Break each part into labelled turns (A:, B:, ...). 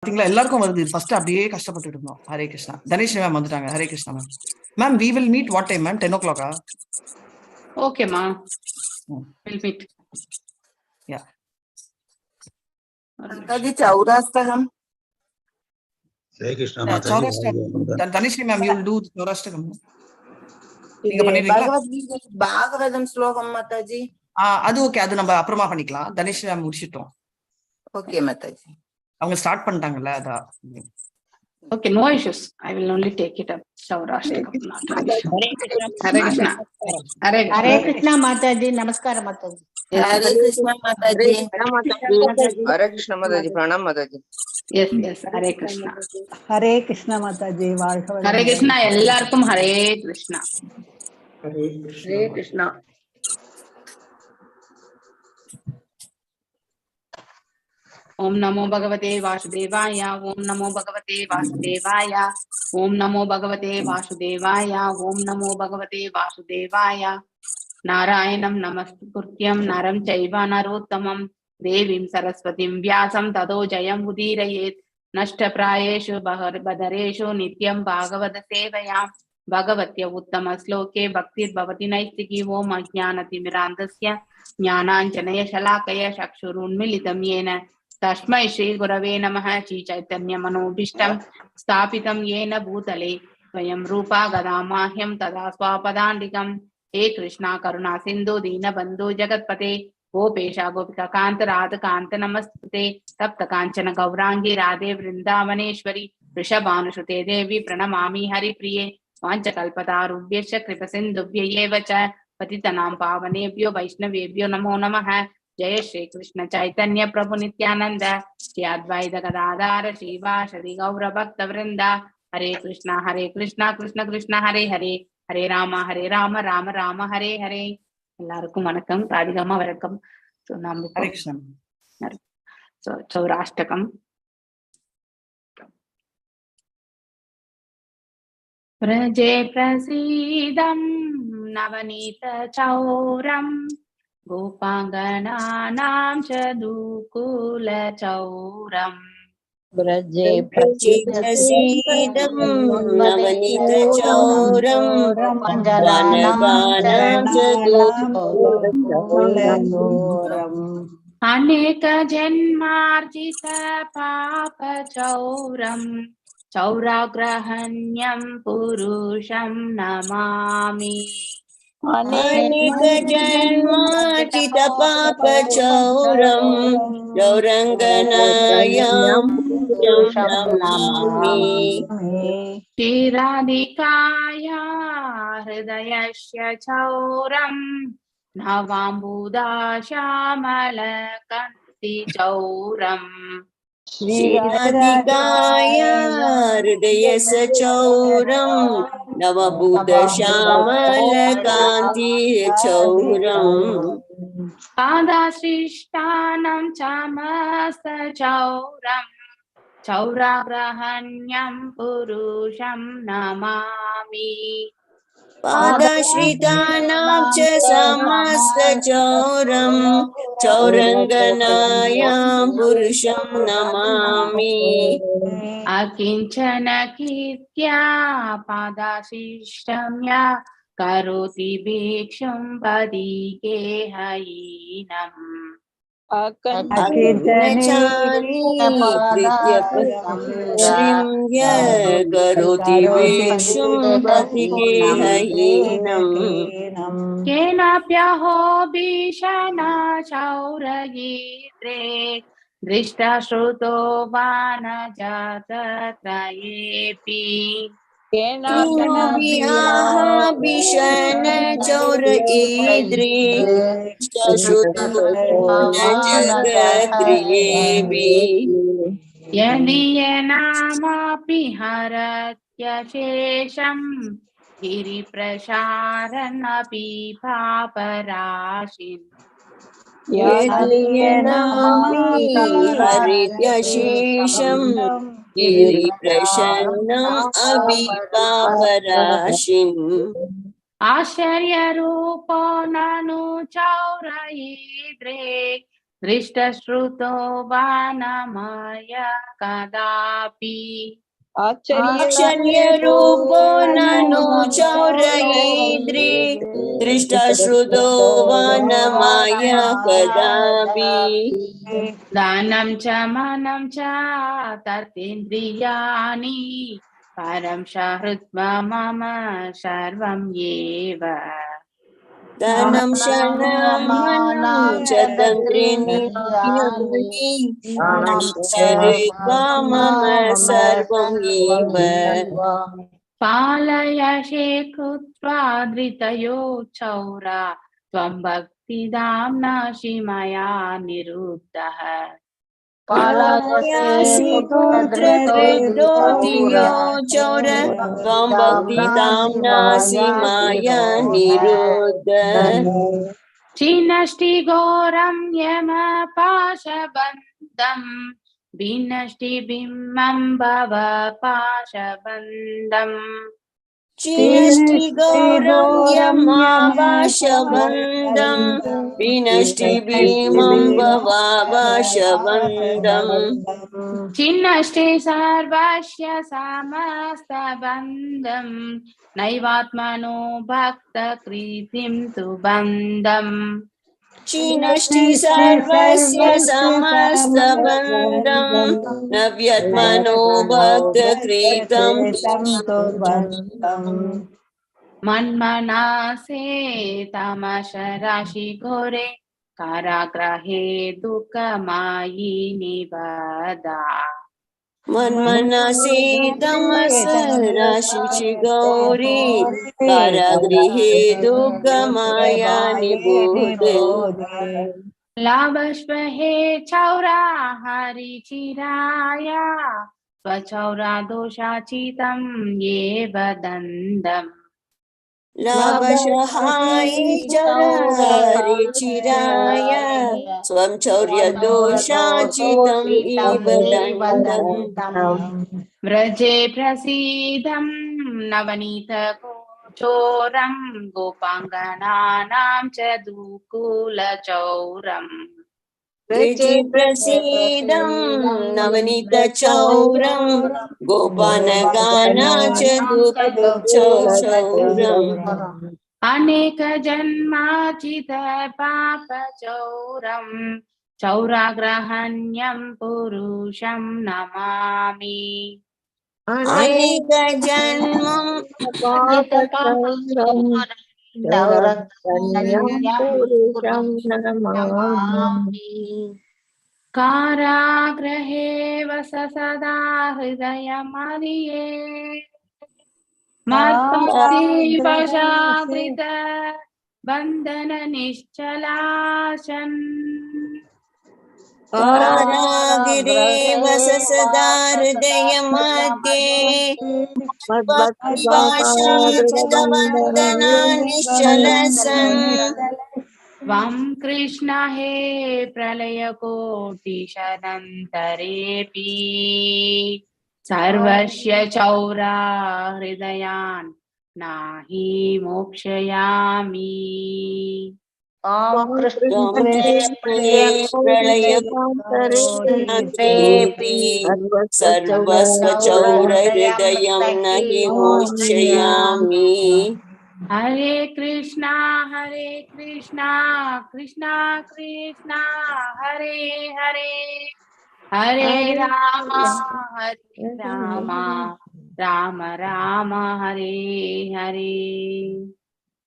A: பாத்தீங்களா எல்லாருக்கும் வருது. ஃபர்ஸ்ட் அப்படியே கஷ்டப்பட்டு இருந்தோம். ஹரே கிருஷ்ணா. தனேஷ் மேம் வந்துட்டாங்க. Hare Krishna ma'am. Ma'am we will meet what time ma'am? 10 o'clock.
B: Okay ma. We'll meet.
A: Yeah.
C: Mataji Chaurastakam.
D: Hare Krishna Mataji.
A: Danish ma'am, you will do Chaurastakam. நீங்க பண்ணிடுறீங்களா?
C: பாகவதம் ஸ்லோகம் மாதாஜி.
A: அது ஓகே, அது நம்ம அப்புறமா பண்ணிக்கலாம். தனிஷ் மேம் முடிச்சிட்டோம்.
C: ஓகே மாதாஜி.
A: அவங்க ஸ்டார்ட் பண்ணிட்டாங்கல்ல அதான்.
B: Okay, no issues. I will only take it up. Saurashtakam. Hare Krishna.
E: Hare Krishna Mataji. Namaskara Mataji.
C: Hare Krishna Mataji.
F: Hare Krishna Mataji. Pranam Mataji.
B: Yes, yes. Hare Krishna.
E: Hare Krishna Mataji.
B: Hare Krishna. Ellarkum Hare Krishna.
F: Hare Krishna.
B: Om Namo Bhagavate Vasudevaya. Om Namo Bhagavate Vasudevaya. Om Namo Bhagavate Vasudevaya. Om Namo Bhagavate Vasudevaya. Narayanam Namastukuryam Naram Chaiva Narottamam Devim Saraswatim Vyasam Tado Jayam Udirayet Nashtaprayeshu Badareshu Nityam Bhagavata Sevayam Bhagavatya Uttama Sloke Bhaktir Bhavati Naistiki Om Ajnanati Mirandasya Jnananjanaya Shalakaya Shakshurun Militam Yena Tashmai Shri Gurave Namaha Shri Chaitanya Manobhishtam Sthapitam Yena Bhutale Svayam Rupa Gadamahyam Tada Swapadandikam He Krishna Karuna Sindhu Dina Bandhu Jagatpate Gopesha Gopika Kanta Radha Kanta Namaste Tapta Kanchana Gaurangi Radhe Vrindavaneshwari Rishabhanushute Devi Pranamami Hari Priye Vanchakalpatarubhyascha Kripasindhubhya Yevacha Patitanam Pavanebhyo Vaishnavebhyo Namo Namaha Jaya Shri Krishna Chaitanya Prabhu Nityananda Shri Advaita Gadadhara Shiva Shri Gaura Bhakta Vrinda Hare Krishna Krishna Krishna Hare Hare Hare Rama Rama Rama Hare Hare. எல்லாருக்கும் வணக்கம். ராதிகாமா வணக்கம். So நாம
A: Hare Krishna.
B: So சௌராஷ்டகம். பிரஜே பிரசீதம் நவநீத சௌரம் கோபாங்கனானாம் சதுகுல சௌரம்
G: Braje Prasidam Navanita Chauram Vanaganam Chaduram
B: Aneka Janmarjita Papa Chauram Chauragrahanyam Purusham Namami
G: Anika Janmarjita Papa Chauram Gauranganayam Namami
B: Shiradikaya Hridayasya Chauram Navambuda Shamalakanti Chauram
G: Shriradikaya Hridayasya Chauram Navabuddha Shamalakanti Chauram
B: Padasrishtanam Chamasta Chauram Chauragrahanyam Purusham Namami
G: Padashritanam cha samasta chauram Chauranganayam Purusham Namami
B: Akinchana Kitya Padasishtamya Karoti Bhikshum Padike Hainam
G: Akinchani Pritya Shrimya Karoti Vishum Patike Hainam
B: Kenapyaho Bhishana Chaurayitre Drishta Shruto Vana Jata Trayepi
G: Vihaha Bhishana Chaura Idri Shashutana Jagatriyebi
B: Yadiyanama Piharatya Shesham Giri Prasharanapi Paparashin
G: Yadiyanami Haritya Shesham Giri Prashanam Abhipaparashim
B: Asharya Rupa Nanu Chaurayidre दृष्टश्रुतो वा न मया कदापि
G: आश्चर्यरूपो ननु चौरयेद्रि दृष्टश्रुतो वा न मया कदापि
B: दानं च मनं च तर्तेन्द्रियाणि परं च हृत्वा मम सर्वं एव
G: धनं शरणं मनं च तन्त्रिणीयानि शरीत्वा मम सर्वं एव
B: पालयशे कृत्वा धृतयो चौरा त्वं भक्तिदाम्नासि मया निरुद्धः
G: पालयसि पुत्रकृतो चौर त्वं भक्तिदाम्नासि मया निरुद्ध
B: चिनष्टि घोरं यमपाशबन्धं विनष्टि बिम्बं भव पाशबन्धम्
G: चिनष्टि गौरं यमापाशबन्धं विनष्टि भीमं भवापाशबन्धम्
B: चिन्नष्टे सर्वस्य समस्तबन्धं नैवात्मनो भक्तकृतिं तु बन्धम्
G: चिनष्टि सर्वस्य समस्तबन्धं नव्यत्मनो भक्तकृतं
B: मन्मनासे तमशराशि घोरे काराग्रहे दुःखमायि निबधा
G: मन्मनसि तमस राशि गौरी कारागृहे दुःखमाया निबोध
B: लाभस्वहे चौरा हरिचिराया स्वचौरा दोषाचितं ये वदन्तम्
G: लाभसहाय चरारि चिराय स्वं चौर्यदोषाचितम् इव दण्डम्
B: व्रजे प्रसीदं नवनीतगोचोरं गोपाङ्गनानां च दुकूलचौरम्
G: व्रजे प्रसीदं नवनीतचौरं गोपानगाना च दुःखचौरम्
B: अनेकजन्मार्जित पापचौरं चौराग्रहण्यं पुरुषं नमामि
G: अनेक जन्मं
B: कारागृहे वस सदा हृदयमर्ये मद्भक्तिवशाकृत बन्धन निश्चलाशन्
G: कारागिरे वस सदा हृदय मध्ये भक्तिपाशबन्धना निश्चलसन्
B: त्वं कृष्ण हे प्रलयकोटिशदन्तरेऽपि सर्वस्य चौरा हृदयान् नाहि मोक्षयामि
G: प्रलयकोटिशदन्तरेऽपि सर्वस्य चौर हृदयं न हि मोक्षयामि
B: हरे कृष्णा कृष्णा कृष्णा हरे हरे हरे राम राम राम हरे हरे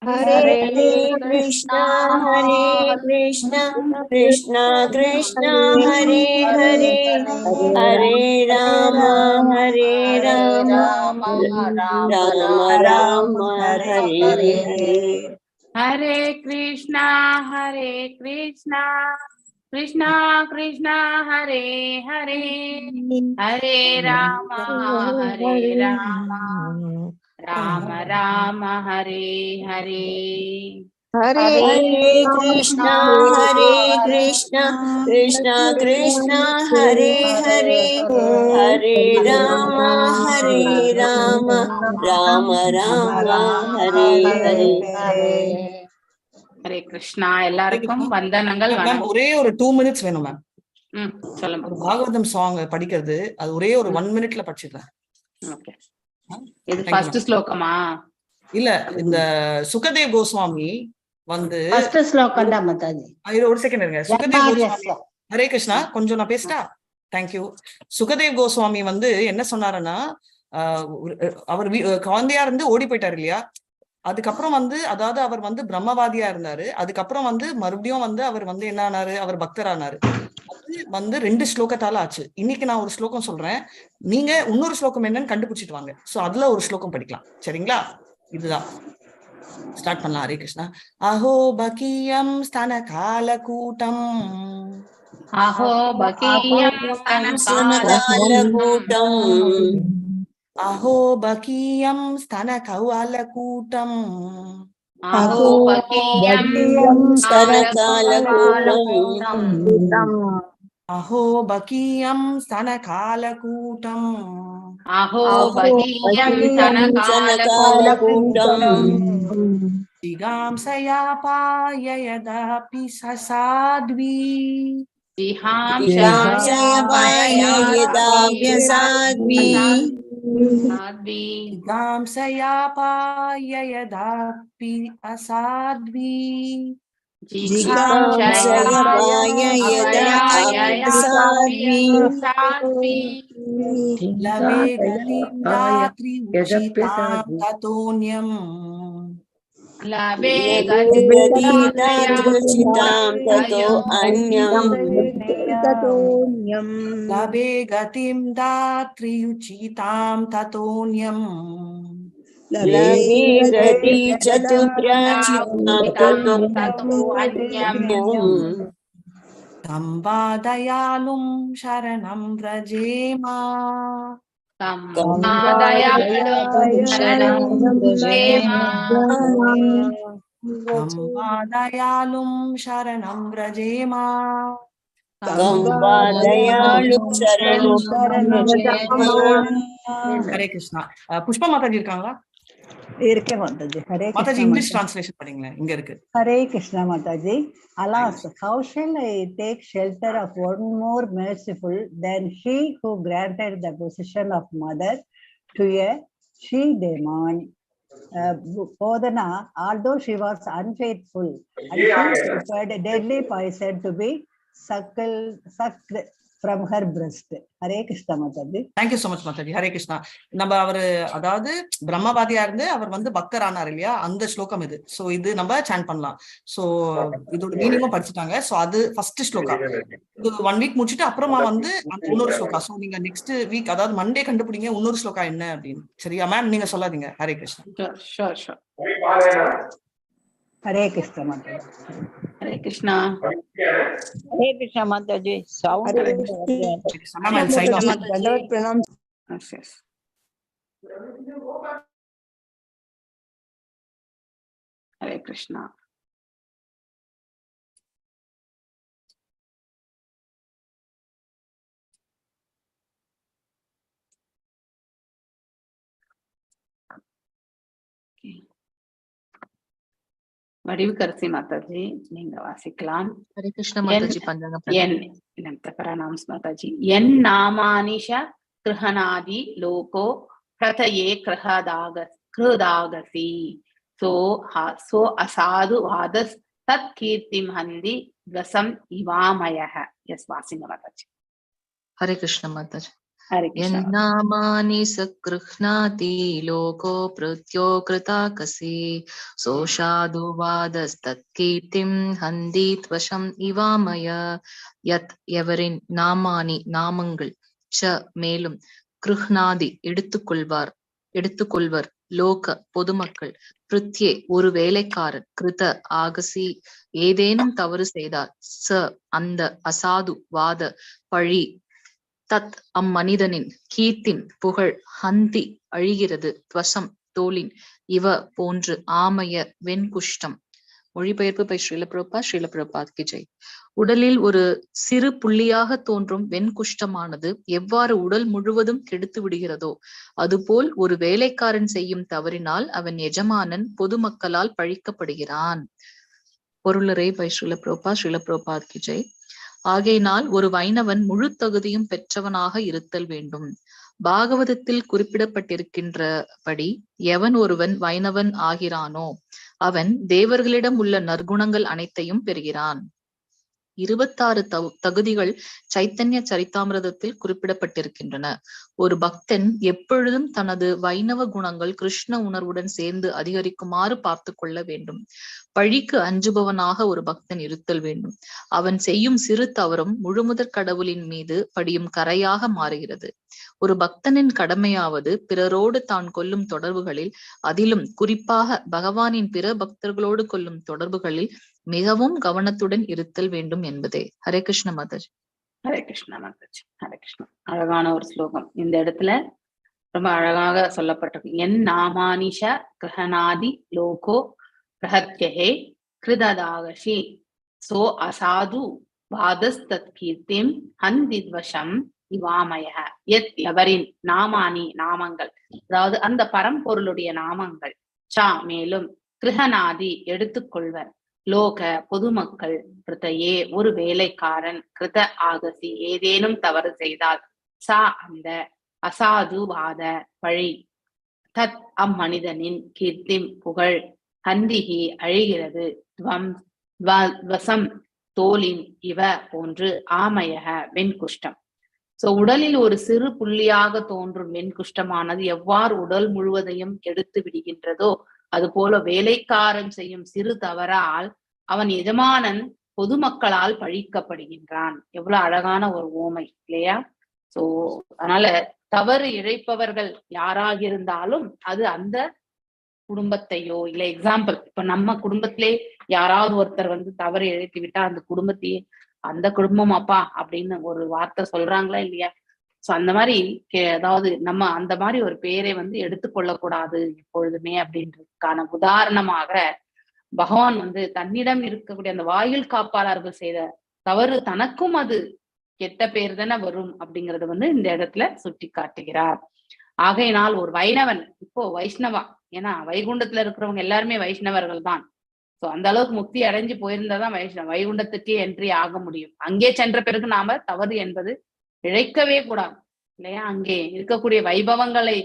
G: हरे कृष्णा कृष्णा कृष्णा हरे हरे हरे राम राम राम हरे हरे
B: हरे कृष्णा कृष्णा कृष्णा हरे हरे हरे राम राम राम हरे हरे
G: हरे कृष्णा कृष्णा कृष्णा हरे हरे हरे राम राम राम हरे हरे
B: ஹரே கிருஷ்ணா. எல்லாருக்கும் வந்தனங்கள்.
A: மேம் ஒரே ஒரு 2 மினிட்ஸ் வேணும் மேம்.
B: சொல்லுங்க.
A: ஒரு பாகவதம் சாங் படிக்கிறது, அது ஒரே ஒரு 1 மினிட்ல படிச்சிடுறேன்.
B: ஓகே. இது ஃபர்ஸ்ட் ஸ்லோகமா? இல்ல,
A: இந்த சுகதேவ் கோஸ்வாமி வந்து
E: ஃபர்ஸ்ட் ஸ்லோகம் தான் மாதாஜி.
A: ஒரு செகண்ட் இருங்க. சுகதேவ் கோஸ்வாமி, ஹரே கிருஷ்ணா, கொஞ்சம் நான் பேசிட்டா? தேங்க்யூ. சுகதேவ் கோஸ்வாமி வந்து என்ன சொன்னாருன்னா, அவர் குழந்தையா இருந்து ஓடி போயிட்டாரு இல்லையா, அதுக்கப்புறம் வந்து அதாவது அவர் வந்து பிரம்மவாதியா இருந்தாரு. அதுக்கப்புறம் வந்து மறுபடியும் வந்து அவர் வந்து என்ன ஆனாரு, அவர் பக்தரானாரு. அது வந்து 2 ஸ்லோகத்தால ஆச்சு. இன்னைக்கு நான் ஒரு ஸ்லோகம் சொல்றேன், நீங்க இன்னொரு ஸ்லோகம் என்னன்னு கண்டுபிடிச்சிட்டு வாங்க. சோ அதுல ஒரு ஸ்லோகம் படிக்கலாம், சரிங்களா? இதுதான் ஸ்டார்ட் பண்ணலாம். ஹரே கிருஷ்ணா. அஹோ பகியம் ஸ்தன கால கூட்டம்,
B: அஹோ பகீயம்
G: ஸ்தனகாலகூட்டம்,
A: அஹோ பகீயம் ஸ்தன கௌலகூட்டம்,
B: அஹோ பகீயம்
G: ஸ்தனகாலகூட்டம்,
A: அஹோ பகீயம் ஸ்தன காலகூட்டம்,
B: அஹோ பகீயம்
G: ஸ்தனகாலகூட்டம்,
A: ஜிகாம்சயாபாயயதாபி சசாத்வி,
G: ஜிகாம்சயாபாயயதாப்யசாத்வி,
A: ஜிகாம்சயாபாயயதாபி அசாத்வி,
G: ஜிகாம்சயாபாயயதாப்யசாத்வி,
A: லபே கதிம் தாத்ரி உச்சிதாம் ததோன்யம்,
B: லபே
G: கதிதாத்ருச்சிதாம் ததோ அன்யம்,
A: லபே கதிம் தாத்ரி உச்சிதாம் ததோன்யம்,
G: லபே கதி சதுப்ராச்சிதாம் ததோ அன்யம்,
A: தம் வாதயாலும் சரணம் வ்ரஜேமா,
B: தம் வாதயாலும் சரணம் வ்ரஜேமா,
A: தம் வாதயாலும் சரணம் வ்ரஜேமா,
G: தம் வாதயாலும் சரணம் வ்ரஜேமா.
A: ஹரே கிருஷ்ணா. புஷ்பா மாதாஜி இருக்காங்களா?
H: இருக்கேன் மாதாஜி. ஹரே
A: மாதாஜி
H: கிருஷ்ணா.
A: இங்கிலீஷ் டிரான்ஸ்லேஷன் படிங்களேன், இங்க இருக்கு.
H: Hare Krishna Mataji. Alas, how shall I take shelter of one more merciful than she who granted the position of mother to a she-demon? Bodhana, although she was unfaithful, and she preferred deadly poison to be sucked from her breast. Hare Krishna Mataji.
A: Thank you so much Mataji. Hare Krishna. நம்ம அவரு அதாவது பிரம்மவாதியா இருந்து அவர் வந்து பக்தர் ஆனார் இல்லையா, அந்த ஸ்லோகம் இது. சோ இது நம்ம சாண்ட் பண்ணலாம். சோ இதோட மீனிங்கும் படிச்சுட்டாங்க. சோ அது ஃபர்ஸ்ட் ஸ்லோகா. இது 1 வீக் முடிச்சுட்டு அப்புறமா வந்து அந்த இன்னொரு ஸ்லோகா. சோ நீங்க நெக்ஸ்ட் வீக் அதாவது மண்டே கண்டுபிடிங்க இன்னொரு ஸ்லோகா என்ன அப்படின்னு. சரியா மேம்? நீங்க சொல்லாதீங்க. Hare Krishna.
B: Sure sure.
H: Hare Krishna Mataji.
B: Hare Krishna.
I: Hare Krishna Mataji. Sound.
A: Ma'am, I'll sign off.
B: Yes, yes. Hare Krishna. Vadivukkarasi Mataji நீங்க வாசிக்கலாம்.
J: ஹரே கிருஷ்ண மாதாஜி.
B: பிரணாம் மாதாஜி. என் நாமானிஷ கிருஹநாதி லோகோ பிரதயே கிருஹதாகசி சோ அசாது வாதஸ் தத் கீர்த்திம் ஹந்தி துவசம் இவாமயஹ. எஸ் வாசிங்க மாதாஜி.
J: ஹரே கிருஷ்ண மாதாஜி.
B: ஹரே கிருஷ்ணா.
J: என்னாமானி சக்ருஹ்நாதி லோகோ ப்ருத்யோ கிருதாகசி சோஷாது வாதஸ்தத் கீர்த்திம் ஹந்தி த்வஷம் இவாமய. யத் எவரின் நாமானி நாமங்கள் ச மேலும் கிருஹ்நாதி எடுத்துக்கொள்வர் லோக பொதுமக்கள் பிருத்யே ஒரு வேலைக்காரன் கிருத ஆகசி ஏதேனும் தவறு செய்தார் ச அந்த அசாது வாத பழி தத் அம்மனிதனின் கீர்த்தின் புகழ் ஹந்தி அழிகிறது துவசம் தோலின் இவ போன்று ஆமய வெண்குஷ்டம். மொழிபெயர்ப்பு பை ஸ்ரீல பிரபுபாத் கி ஜெய். உடலில் ஒரு சிறு புள்ளியாக தோன்றும் வெண்குஷ்டமானது எவ்வாறு உடல் முழுவதும் கெடுத்து விடுகிறதோ அதுபோல் ஒரு வேலைக்காரன் செய்யும் தவறினால் அவன் எஜமானன் பொதுமக்களால் பழிக்கப்படுகிறான். பொருளரை பை ஸ்ரீல பிரபாத் கி ஜெய். ஆகையினால் ஒரு வைணவன் முழு தகுதியும் பெற்றவனாக இருத்தல் வேண்டும். பாகவதத்தில் குறிப்பிடப்பட்டிருக்கின்றபடி எவன் ஒருவன் வைணவன் ஆகிறானோ அவன் தேவர்களிடம் உள்ள நற்குணங்கள் அனைத்தையும் பெறுகிறான். 26 தகுதிகள் சைத்தன்ய சரிதாமிரதத்தில் குறிப்பிடப்பட்டிருக்கின்றன. ஒரு பக்தன் எப்பொழுதும் தனது வைணவ குணங்கள் கிருஷ்ண உணர்வுடன் சேர்ந்து அதிகரிக்குமாறு பார்த்து கொள்ள வேண்டும். பழிக்கு அஞ்சுபவனாக ஒரு பக்தன் இருத்தல் வேண்டும். அவன் செய்யும் சிறு தவறும் முழுமுதற் கடவுளின் மீது படியும் கரையாக மாறுகிறது. ஒரு பக்தனின் கடமையாவது பிறரோடு தான் கொள்ளும் தொடர்புகளில், அதிலும் குறிப்பாக பகவானின் பிற பக்தர்களோடு கொள்ளும் தொடர்புகளில் மிகவும் கவனத்துடன் இருத்தல் வேண்டும் என்பதே. ஹரே கிருஷ்ண மாதாஜி.
B: ஹரே கிருஷ்ணா மாதாஜி. ஹரே கிருஷ்ணா. அழகான ஒரு ஸ்லோகம். இந்த இடத்துல ரொம்ப அழகாக சொல்லப்பட்டிருக்கு. என் நாமானிஷ கிரகணாதி லோகோ பிரஹத்யஹே கிருததாகஷி சோ அசாது வாதஸ்தத் கீர்த்திம் ஹந்தித்வசம் இவாமய. எவரின் நாமானி நாமங்கள், அதாவது அந்த பரம்பொருளுடைய நாமங்கள், சா மேலும், கிருஹநாதி எடுத்துக்கொள்வர், லோக பொதுமக்கள், கிருத்தையே ஒரு வேலைக்காரன், கிருத ஆகசி ஏதேனும் தவறு செய்தால், சா அந்த, அசாதுவாத பழி, தத் அம்மனிதனின் கீர்த்திம் புகழ், ஹந்திகி அழிகிறது, வசம் தோலின் இவ போன்று, ஆமயக வெண்குஷ்டம். சோ உடலில் ஒரு சிறு புள்ளியாக தோன்றும் வெண்குஷ்டமானது எவ்வாறு உடல் முழுவதையும் கெடுத்து விடுகின்றதோ அது போல வேலைக்காரன் செய்யும் சிறு தவறால் அவன் எஜமானன் பொதுமக்களால் பழிக்கப்படுகின்றான். எவ்வளவு அழகான ஒரு ஓமை இல்லையா? சோ அதனால தவறு இழைப்பவர்கள் யாராக இருந்தாலும் அது அந்த குடும்பத்தையோ, இல்ல எக்ஸாம்பிள் இப்ப நம்ம குடும்பத்திலே யாராவது ஒருத்தர் தவறு இழைத்து விட்டா அந்த குடும்பத்தையே, அந்த குடும்பம் அப்பா அப்படின்னு ஒரு வார்த்தை சொல்றாங்களா இல்லையா? சோ அந்த மாதிரி அதாவது நம்ம அந்த மாதிரி ஒரு பேரை எடுத்துக்கொள்ளக்கூடாது எப்பொழுதுமே அப்படின்றதுக்கான உதாரணமாக பகவான் தன்னிடம் இருக்கக்கூடிய அந்த வாயில் காப்பாளர்கள் செய்த தவறு தனக்கும் அது கெட்ட பேர் தானே வரும் அப்படிங்கறது இந்த இடத்துல சுட்டி காட்டுகிறார். ஆகையினால் ஒரு வைணவன், இப்போ வைஷ்ணவா, ஏன்னா வைகுண்டத்துல இருக்கிறவங்க எல்லாருமே வைஷ்ணவர்கள் தான். சோ அந்த அளவுக்கு முக்தி அடைஞ்சு போயிருந்தாதான் வைகுண்டத்துக்கே என்ட்ரி ஆக முடியும். அங்கே சென்ற பிறகு நாம தவறு என்பது இழைக்கவே கூடாது இல்லையா? அங்கே இருக்கக்கூடிய வைபவங்களை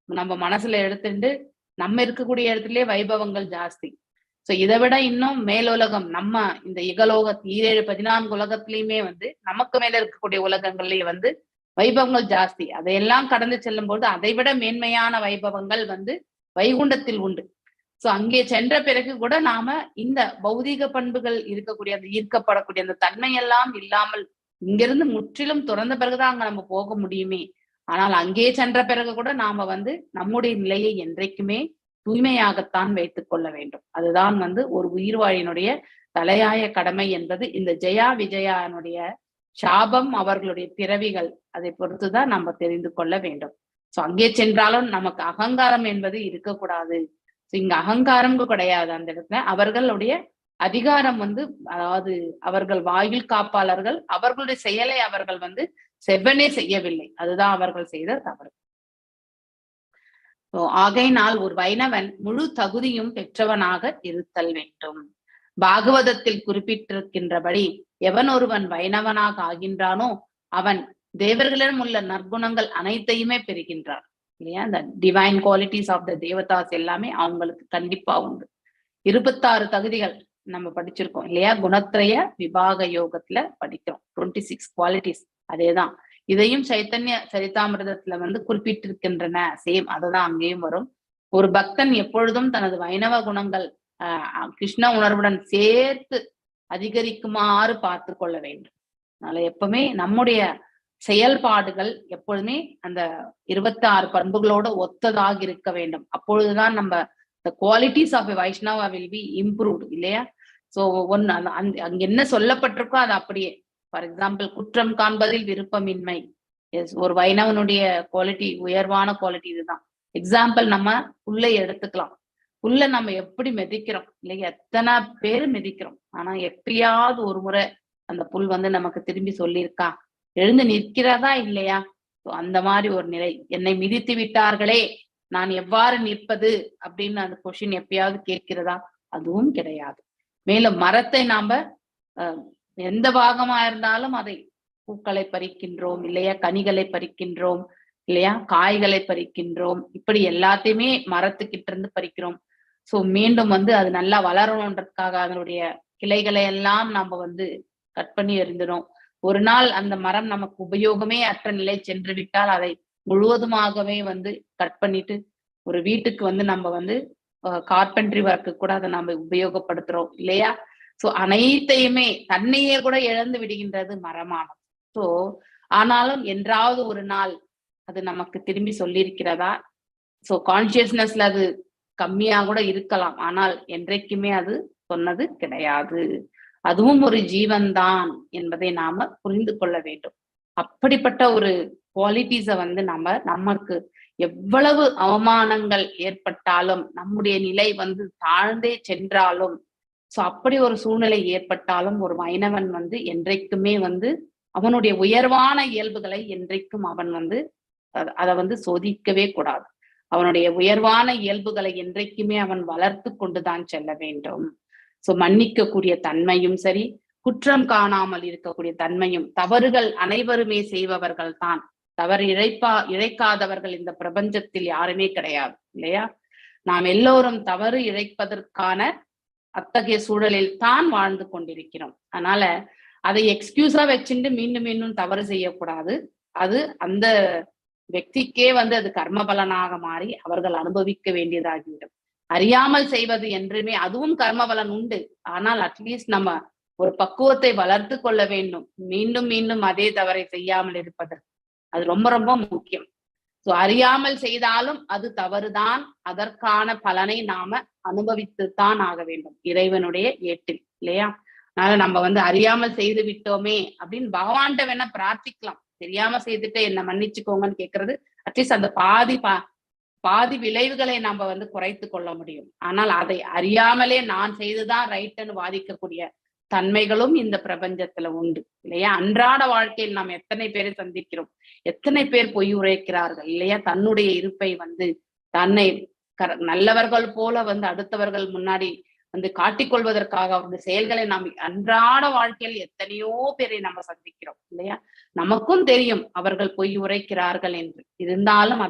B: நம்ம மனசுல எடுத்துட்டு நம்ம இருக்கக்கூடிய இடத்துலயே வைபவங்கள் ஜாஸ்தி. சோ இதை விட இன்னும் மேலுலகம், நம்ம இந்த இகலோக 14 உலகத்திலயுமே நமக்கு மேல இருக்கக்கூடிய உலகங்கள்லயே வைபவங்கள் ஜாஸ்தி. அதையெல்லாம் கடந்து செல்லும் போது அதை விட மேன்மையான வைபவங்கள் வைகுண்டத்தில் உண்டு. சோ அங்கே சென்ற பிறகு கூட நாம இந்த பௌதீக பண்புகள் இருக்கக்கூடிய அந்த ஈர்க்கப்படக்கூடிய அந்த தன்மையெல்லாம் இல்லாமல் இங்கிருந்து முற்றிலும் துறந்த பிறகுதான் அங்க நம்ம போக முடியுமே. ஆனால் அங்கே சென்ற பிறகு கூட நாம நம்முடைய நிலையை என்றைக்குமே தூய்மையாகத்தான் வைத்துக் கொள்ள வேண்டும். அதுதான் ஒரு உயிர்வாழியினுடைய தலையாய கடமை என்பது இந்த ஜெயா விஜயானுடைய சாபம், அவர்களுடைய பிறவிகள், அதை பொறுத்துதான் நம்ம தெரிந்து கொள்ள வேண்டும். சோ அங்கே சென்றாலும் நமக்கு அகங்காரம் என்பது இருக்கக்கூடாது. இங்க அகங்காரம் கிடையாது அந்த இடத்துல. அவர்களுடைய அதிகாரம் அதாவது அவர்கள் வாயில் காப்பாளர்கள், அவர்களுடைய செயலை அவர்கள் செவ்வனே செய்யவில்லை. அதுதான் அவர்கள் செய்த தவறு. ஆகையினால் ஒரு வைணவன் முழு தகுதியும் பெற்றவனாக இருத்தல் வேண்டும். பாகவதத்தில் குறிப்பிட்டிருக்கின்றபடி எவன் ஒருவன் வைணவனாக ஆகின்றானோ அவன் தேவர்களிடம் உள்ள நற்குணங்கள் அனைத்தையுமே பெறுகின்றான் இல்லையா? இந்த divine qualities of the Devadas எல்லாமே அவங்களுக்கு கண்டிப்பா உண்டு. 26 தகுதிகள் நம்ம படிச்சிருக்கோம் இல்லையா? குணத்ரய விபாக யோகத்துல படிக்கிறோம். 26 குவாலிட்டிஸ். அதேதான் இதையும் சைத்தன்ய சரிதாமிரதத்துல குறிப்பிட்டிருக்கின்றன. சேம் அதுதான் அங்கேயும் வரும். ஒரு பக்தன் எப்பொழுதும் தனது வைணவ குணங்கள் கிருஷ்ண உணர்வுடன் சேர்த்து அதிகரிக்குமாறு பார்த்து கொள்ள வேண்டும். அதனால எப்பவுமே நம்முடைய செயல்பாடுகள் எப்பொழுதுமே அந்த 26 பண்புகளோட ஒத்ததாக இருக்க வேண்டும். அப்பொழுதுதான் நம்ம the qualities of a Vaishnava will be improved இல்லையா? சோ அங்க என்ன சொல்லப்பட்டிருக்கோ அது அப்படியே. ஃபார் எக்ஸாம்பிள், குற்றம் காண்பதில் விருப்பமின்மை. எஸ், ஒரு வைணவனுடைய குவாலிட்டி, உயர்வான குவாலிட்டி இதுதான். எக்ஸாம்பிள், நம்ம புல்லை எடுத்துக்கலாம். புல்லை நம்ம எப்படி மிதிக்கிறோம் இல்லையா? எத்தனை பேரு மிதிக்கிறோம். ஆனா எப்பயாவது ஒரு முறை அந்த புல் நமக்கு திரும்பி சொல்லியிருக்கா? எழுந்து நிற்கிறதா இல்லையா? அந்த மாதிரி ஒரு நிலை. என்னை மிதித்து விட்டார்களே, நான் எவ்வாறு நிற்பது அப்படின்னு அந்த கொஸ்டின் எப்பயாவது கேட்கிறதா? அதுவும் கிடையாது. மேலும் மரத்தை நாம எந்த பாகமா இருந்தாலும் அதை பூக்களை பறிக்கின்றோம் இல்லையா, கனிகளை பறிக்கின்றோம் இல்லையா, காய்களை பறிக்கின்றோம், இப்படி எல்லாத்தையுமே மரத்துக்கிட்ட இருந்து பறிக்கிறோம். சோ மீண்டும் அது நல்லா வளரணுன்றதுக்காக அதனுடைய கிளைகளை எல்லாம் நம்ம கட் பண்ணி எறிந்துடும். ஒரு நாள் அந்த மரம் நமக்கு உபயோகமே அற்ற நிலை சென்று விட்டால் அதை முழுவதுமாகவே கட் பண்ணிட்டு ஒரு வீட்டுக்கு நம்ம கார்பென்ட்ரி ஒர்க்கு கூட அதை நம்ம உபயோகப்படுத்துறோம் இல்லையா. சோ அனைத்தையுமே தன்னையே கூட இழந்து விடுகின்றது மரமானது. சோ ஆனாலும் என்றாவது ஒரு நாள் அது நமக்கு திரும்பி சொல்லியிருக்கிறதா? சோ கான்சியஸ்னஸ்ல அது கம்மியா கூட இருக்கலாம், ஆனால் என்றைக்குமே அது சொன்னது கிடையாது. அதுவும் ஒரு ஜீவன்தான் என்பதை நாம புரிந்து கொள்ள வேண்டும். அப்படிப்பட்ட ஒரு குவாலிட்டிஸ நமக்கு எவ்வளவு அவமானங்கள் ஏற்பட்டாலும், நம்முடைய நிலை தாழ்ந்தே சென்றாலும், சோ அப்படி ஒரு சூழ்நிலை ஏற்பட்டாலும் ஒரு வைணவன் என்றைக்குமே அவனுடைய உயர்வான இயல்புகளை என்றைக்கும் அவன் அதை சோதிக்கவே கூடாது. அவனுடைய உயர்வான இயல்புகளை என்றைக்குமே அவன் வளர்த்து கொண்டுதான் செல்ல வேண்டும். சோ மன்னிக்க கூடிய தன்மையும் சரி, குற்றம் காணாமல் இருக்கக்கூடிய தன்மையும், தவறுகள் அனைவருமே செய்பவர்கள் தான், தவறு இழைக்காதவர்கள் இந்த பிரபஞ்சத்தில் யாருமே கிடையாது இல்லையா. நாம் எல்லோரும் தவறு இழைப்பதற்கான அத்தகைய சூழலில் தான் வாழ்ந்து கொண்டிருக்கிறோம். அதனால அதை எக்ஸ்கியூஸா வச்சுட்டு மீண்டும் மீண்டும் தவறு செய்யக்கூடாது. அது அந்த व्यक्तिக்கே அது கர்ம பலனாக மாறி அவர்கள் அனுபவிக்க வேண்டியதாகிவிடும். அறியாமல் செய்வது என்றுமே அதுவும் கர்ம பலன் உண்டு. ஆனால் அட்லீஸ்ட் நம்ம ஒரு பக்குவத்தை வளர்த்து கொள்ள வேண்டும், மீண்டும் மீண்டும் அதே தவறை செய்யாமல் இருப்பதற்கு. அது ரொம்ப ரொம்ப முக்கியம். சோ அறியாமல் செய்தாலும் அது தவறுதான், அதற்கான பலனை நாம அனுபவித்துத்தான் ஆக வேண்டும் இறைவனுடைய ஏட்டில் இல்லையா. அதனால நம்ம அறியாமல் செய்து விட்டோமே அப்படின்னு பகவான்கிட்ட வேணா பிரார்த்திக்கலாம். தெரியாம செய்துட்டு என்ன மன்னிச்சுக்கோங்கன்னு கேட்கறது அட்லீஸ்ட் அந்த பாதி விளைவுகளை நம்ம குறைத்து கொள்ள முடியும். ஆனால் அதை அறியாமலே நான் செய்துதான் ரைட்டுன்னு வாதிக்கக்கூடிய தன்மைகளும் இந்த பிரபஞ்சத்துல உண்டு இல்லையா. அன்றாட வாழ்க்கையில் நாம் எத்தனை பேரை சந்திக்கிறோம், எத்தனை பேர் பொய் உரைக்கிறார்கள் இல்லையா. தன்னுடைய இருப்பை தன்னை நல்லவர்கள் போல அடுத்தவர்கள் முன்னாடி காட்டிக்கொள்வதற்காக அவருடைய செயல்களை நாம் அன்றாட வாழ்க்கையில் எத்தனையோ பேரை நம்ம சந்திக்கிறோம் இல்லையா. நமக்கும் தெரியும் அவர்கள் பொய் உரைக்கிறார்கள் என்று, இருந்தாலும்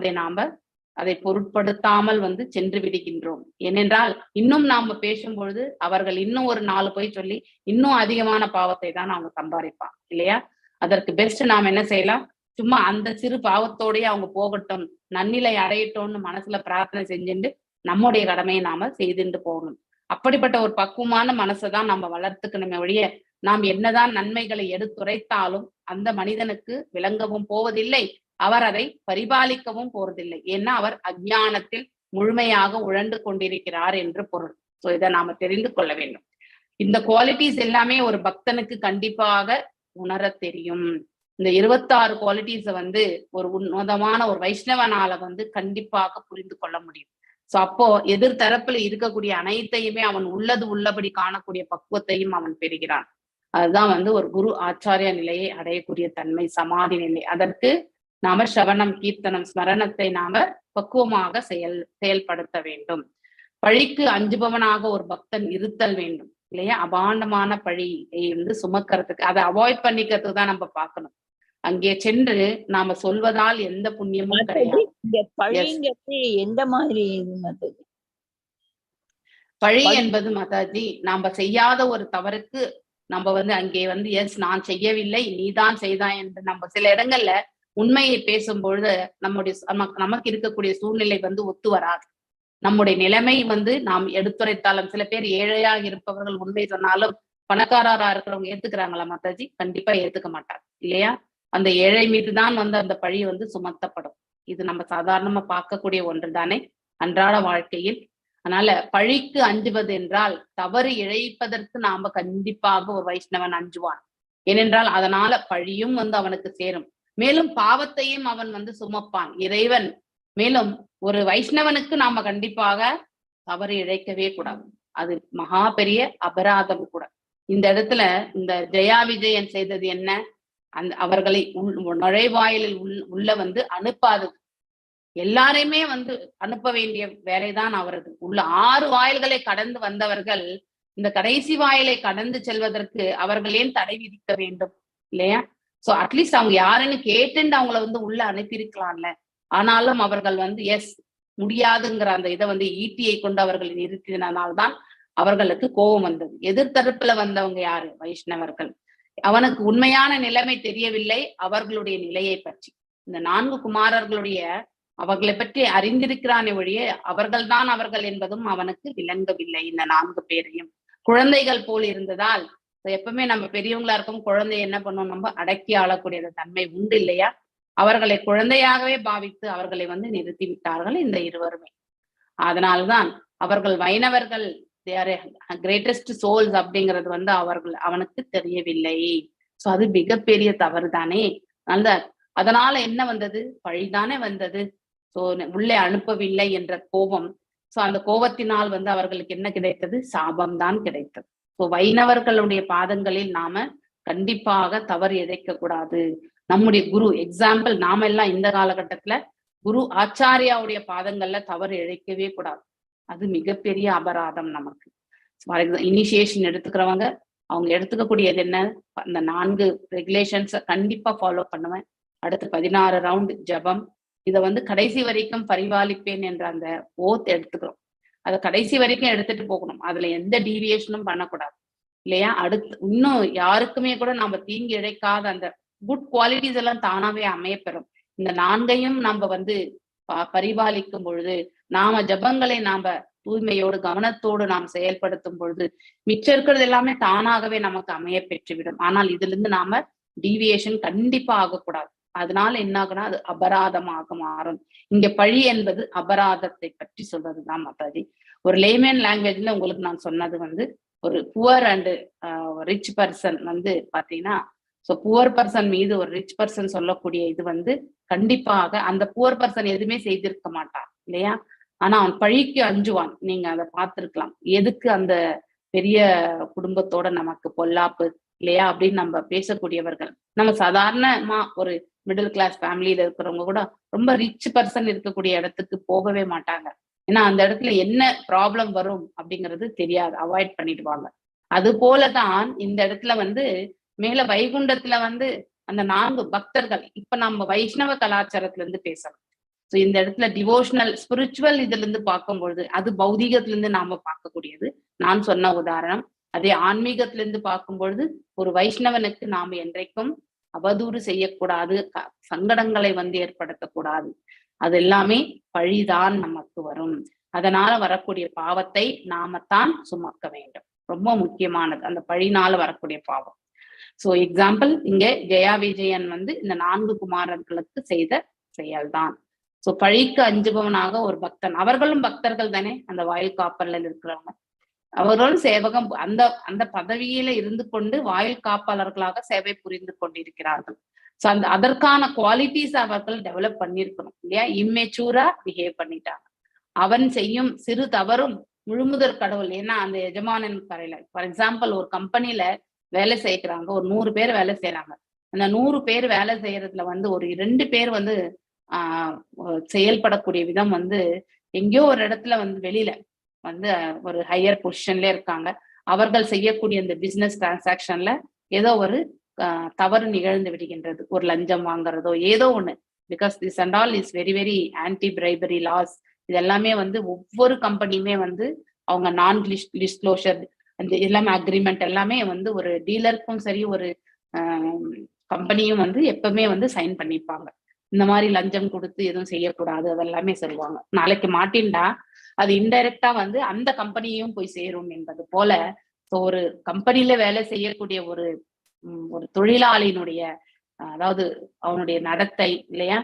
B: அதை பொருட்படுத்தாமல் சென்று விடுகின்றோம். ஏனென்றால் இன்னும் நாம பேசும் பொழுது அவர்கள் இன்னும் ஒரு 4 பொய் சொல்லி இன்னும் அதிகமான பாவத்தை தான் அவங்க சம்பாதிப்பாங்க இல்லையா. அதற்கு பெஸ்ட் நாம் என்ன செய்யலாம், சும்மா அந்த சிறு பாவத்தோடய அவங்க போகட்டும், நன்னிலை அடையட்டும்னு மனசுல பிரார்த்தனை செஞ்சுட்டு நம்முடைய கடமையை நாம செய்துட்டு போகணும். அப்படிப்பட்ட ஒரு பக்குவமான மனசைதான் நம்ம வளர்த்துக்கணுமே ஒழிய, நாம் என்னதான் நன்மைகளை எடுத்துரைத்தாலும் அந்த மனிதனுக்கு விளங்கவும் போவதில்லை, அவர் அதை பரிபாலிக்கவும் போறதில்லை. ஏன்னா அவர் அஞ்ஞானத்தில் முழுமையாக உழண்டு கொண்டிருக்கிறார் என்று பொருள். சோ இதை நாம தெரிந்து கொள்ள வேண்டும். இந்த குவாலிட்டிஸ் எல்லாமே ஒரு பக்தனுக்கு கண்டிப்பாக உணர தெரியும். இந்த 26 குவாலிட்டிஸ ஒரு உன்னதமான ஒரு வைஷ்ணவனால கண்டிப்பாக புரிந்து கொள்ள முடியும். சோ அப்போ எதிர்த்தரப்புல இருக்கக்கூடிய அனைத்தையுமே அவன் உள்ளது உள்ளபடி காணக்கூடிய பக்குவத்தையும் அவன் பெறுகிறான். அதுதான் ஒரு குரு ஆச்சாரிய நிலையை அடையக்கூடிய தன்மை, சமாதி நிலை. அதற்கு நாம ஸ்ரவணம், கீர்த்தனம், ஸ்மரணத்தை நாம பக்குவமாக செயல்படுத்த வேண்டும். பழிக்கு அஞ்சுபவனாக ஒரு பக்தன் இருத்தல் வேண்டும் இல்லையா. அபாண்டமான பழியை சுமக்கிறதுக்கு, அதை அவாய்ட் பண்ணிக்கிறதுக்கு தான் நம்ம பார்க்கணும். அங்கே சென்று நாம சொல்வதால் எந்த புண்ணியமும் கிடையாது.
G: எந்த மாதிரி
B: பழி என்பது மாதாஜி, நாம செய்யாத ஒரு தவறுக்கு நம்ம அங்கே எஸ் நான் செய்யவில்லை நீதான் செய்தாய் என்று நம்ம சில இடங்கள்ல உண்மையை பேசும்பொழுது நமக்கு இருக்கக்கூடிய சூழ்நிலை ஒத்து வராது. நம்முடைய நிலைமை நாம் எடுத்துரைத்தாலும், சில பேர் ஏழையாக இருப்பவர்கள் உண்மை சொன்னாலும் பணக்காரரா இருக்கிறவங்க ஏத்துக்கிறாங்களா மாதாஜி? கண்டிப்பா ஏத்துக்க மாட்டாங்க இல்லையா. அந்த ஏழை மீதுதான் அந்த பழி சுமத்தப்படும். இது நம்ம சாதாரணமா பார்க்கக்கூடிய ஒன்று தானே அன்றாட வாழ்க்கையில். அதனால பழிக்கு அஞ்சுவது என்றால் தவறு இழைப்பதற்கு நாம கண்டிப்பாக ஒரு வைஷ்ணவன் அஞ்சுவான். ஏனென்றால் அதனால பழியும் அவனுக்கு சேரும், மேலும் பாவத்தையும் அவன் சுமப்பான் இறைவன். மேலும் ஒரு வைஷ்ணவனுக்கு நாம கண்டிப்பாக தவறு இழைக்கவே கூடாது, அது மகா பெரிய அபராதம் கூட. இந்த இடத்துல இந்த ஜெயா விஜயன் செய்தது என்ன, அவர்களை நுழைவாயிலில் உள்ள அனுப்பாதது. எல்லாரையுமே அனுப்ப வேண்டிய வேலைதான் அவரது. உள்ள 6 வாயில்களை கடந்து வந்தவர்கள் இந்த கடைசி வாயிலை கடந்து செல்வதற்கு அவர்கள் ஏன் தடை விதிக்க வேண்டும் இல்லையா? சோ அட்லீஸ்ட் அவங்க யாருன்னு கேட்டுன்னு அவங்கள வந்து உள்ள அனுப்பியிருக்கலாம்ல. ஆனாலும் அவர்கள் வந்து எஸ் முடியாதுங்கிற அந்த இதை வந்து ஈட்டியை கொண்டு அவர்கள் நிறுத்தினால்தான் அவர்களுக்கு கோபம் வந்தது. எதிர்த்தரப்புல வந்தவங்க யாரு? வைஷ்ணவர்கள். அவனுக்கு உண்மையான நிலைமை தெரியவில்லை அவர்களுடைய நிலையை பற்றி. இந்த 4 குமாரர்களுடைய அவர்களை பற்றி அறிந்திருக்கிறானே ஒழிய அவர்கள்தான் அவர்கள் என்பதும் அவனுக்கு விளங்கவில்லை. இந்த 4 பேரையும் குழந்தைகள் போல் இருந்ததால், எப்பவுமே நம்ம பெரியவங்களா இருக்கும் குழந்தைய என்ன பண்ணுவோம், நம்ம அடக்கி ஆளக்கூடிய தன்மை உண்டு இல்லையா? அவர்களை குழந்தையாகவே பாவித்து அவர்களை வந்து நிறுத்தி விட்டார்கள் இந்த இருவருமே. அதனால்தான் அவர்கள் வைணவர்கள் கிரேட்டஸ்ட் சோல்ஸ் அப்படிங்கிறது வந்து அவனுக்கு தெரியவில்லை. சோ அது மிகப்பெரிய தவறு தானே. அதனால என்ன வந்தது? பழிதானே வந்தது. சோ உள்ளே அனுப்பவில்லை என்ற கோபம். சோ அந்த கோபத்தினால் வந்து அவர்களுக்கு என்ன கிடைத்தது? சாபம் தான் கிடைத்தது. சோ வைணவர்களுடைய பாதங்களில் நாம கண்டிப்பாக தவறு இழைக்க கூடாது. நம்முடைய குரு எக்ஸாம்பிள், நாம எல்லாம் இந்த காலகட்டத்துல குரு ஆச்சாரியாவுடைய பாதங்கள்ல தவறு இழைக்கவே கூடாது. அது மிகப்பெரிய அபராதம் நமக்கு. இனிஷியேஷன் எடுத்துக்கிறவங்க அவங்க எடுத்துக்கக்கூடியது என்ன? அந்த 4 ரெகுலேஷன்ஸை கண்டிப்பா ஃபாலோ பண்ணுவேன். அடுத்து 16 ரவுண்ட் ஜபம். இதை வந்து கடைசி வரைக்கும் பரிபாலிப்பேன் என்ற அந்த ஓத் எடுத்துக்கிறோம். அதை கடைசி வரைக்கும் எடுத்துட்டு போகணும். அதுல எந்த டீவியேஷனும் பண்ணக்கூடாது இல்லையா? அடுத்து இன்னும் யாருக்குமே கூட நாம தீங்கு இழைக்காத அந்த குட் குவாலிட்டிஸ் எல்லாம் தானாவே அமையப்பெறும். இந்த 4ஐயும் நம்ம வந்து பரிபாலிக்கும் பொழுது, நாம ஜபங்களை நாம தூய்மையோடு கவனத்தோடு நாம் செயல்படுத்தும் பொழுது மிச்சம் இருக்கிறது எல்லாமே தானாகவே நமக்கு அமைய பெற்றுவிடும். ஆனால் இதுல இருந்து நாம டீவியேஷன் கண்டிப்பா ஆகக்கூடாது. அதனால என்ன ஆகுனா அது அபராதமாக மாறும். இங்க பழி என்பது அபராதத்தை பற்றி சொல்றதுதான் மாதாஜி. ஒரு லேமேன் லாங்குவேஜ்ல உங்களுக்கு நான் சொன்னது வந்து ஒரு புவர் அண்ட் ரிச் பர்சன் வந்து பாத்தீங்கன்னா, ஸோ புவர் பர்சன் மீது ஒரு ரிச் பர்சன் சொல்லக்கூடிய இது வந்து கண்டிப்பாக அந்த புவர் பர்சன் எதுவுமே செய்திருக்க மாட்டான் இல்லையா? ஆனா அவன் பழிக்கு அஞ்சுவான். நீங்க அதை பார்த்திருக்கலாம். எதுக்கு அந்த பெரிய குடும்பத்தோட நமக்கு பொல்லாப்பு இல்லையா அப்படின்னு நம்ம பேசக்கூடியவர்கள். நம்ம சாதாரணமா ஒரு மிடில் கிளாஸ் ஃபேமிலியில இருக்கிறவங்க கூட ரொம்ப ரிச் பர்சன் இருக்கக்கூடிய இடத்துக்கு போகவே மாட்டாங்க. ஏன்னா அந்த இடத்துல என்ன ப்ராப்ளம் வரும் அப்படிங்கிறது தெரியாது, அவாய்ட் பண்ணிடுவாங்க. அது போலதான் இந்த இடத்துல வந்து மேல வைகுண்டத்துல வந்து அந்த 4 பக்தர்கள், இப்ப நம்ம வைஷ்ணவ கலாச்சாரத்துல இருந்து பேசணும். ஸோ இந்த இடத்துல டிவோஷனல் ஸ்பிரிச்சுவல் இதுல இருந்து பார்க்கும்பொழுது அது பௌதீகத்துல இருந்து நாம பார்க்கக்கூடியது நான் சொன்ன உதாரணம். அதே ஆன்மீகத்துல இருந்து பார்க்கும்பொழுது ஒரு வைஷ்ணவனுக்கு நாம என்றைக்கும் அவதூறு செய்யக்கூடாது, சங்கடங்களை வந்து ஏற்படுத்தக்கூடாது. அது எல்லாமே பழிதான் நமக்கு வரும். அதனால வரக்கூடிய பாவத்தை நாமத்தான் சுமக்க வேண்டும். ரொம்ப முக்கியமானது அந்த பழினால வரக்கூடிய பாவம். சோ எக்ஸாம்பிள் இங்க ஜெயா விஜயன் வந்து இந்த 4 குமாரர்களுக்கு செய்த செயல்தான். சோ பழிக்கு அஞ்சுபவனாக ஒரு பக்தன், அவர்களும் பக்தர்கள் தானே, அந்த வாயில் காப்பல்ல இருக்கிறவங்க, அவர்களும் சேவகம் அந்த அந்த பதவியில இருந்து கொண்டு வாயில் காப்பாளர்களாக சேவை புரிந்து கொண்டிருக்கிறார்கள். சோ அதற்கான குவாலிட்டிஸ் அவர்கள் டெவலப் பண்ணிருக்கணும் இல்லையா? இம்மெச்சூரா பிஹேவ் பண்ணிட்டாங்க. அவன் செய்யும் சிறு தவறும் முழுமுதற் கடவுள். ஏன்னா அந்த எஜமானன் கரையில ஃபார் எக்ஸாம்பிள் ஒரு கம்பெனில வேலை செய்யறாங்க, ஒரு 100 பேர் வேலை செய்யறாங்க. அந்த 100 பேர் வேலை செய்யறதுல வந்து ஒரு 2 பேர் வந்து செயல்படக்கூடிய விதம் வந்து எங்கேயோ ஒரு இடத்துல வந்து வெளியில வந்து ஒரு ஹையர் பொசிஷன்ல இருக்காங்க. அவர்கள் செய்யக்கூடிய இந்த பிசினஸ் டிரான்சாக்ஷன்ல ஏதோ ஒரு தவறு நிகழ்ந்து விடுகின்றது, ஒரு லஞ்சம் வாங்குறதோ ஏதோ ஒண்ணு. Because this and all is very very anti bribery laws. இது எல்லாமே வந்து ஒவ்வொரு கம்பெனியுமே வந்து அவங்க நான் டிஸ்க்ளோஷர் அந்த எல்லாமே அக்ரிமெண்ட் எல்லாமே வந்து ஒரு டீலருக்கும் சரி ஒரு கம்பெனியும் வந்து எப்பவுமே வந்து சைன் பண்ணிப்பாங்க. இந்த மாதிரி லஞ்சம் கொடுத்து எதுவும் செய்யக்கூடாது அதெல்லாமே சொல்லுவாங்க. நாளைக்கு மாட்டின்டா அது இன்டைரக்டா வந்து அந்த கம்பெனியும் போய் சேரும் என்பது போல. ஸோ ஒரு கம்பெனில வேலை செய்யக்கூடிய ஒரு தொழிலாளியினுடைய அதாவது அவனுடைய நடத்தை இல்லையா,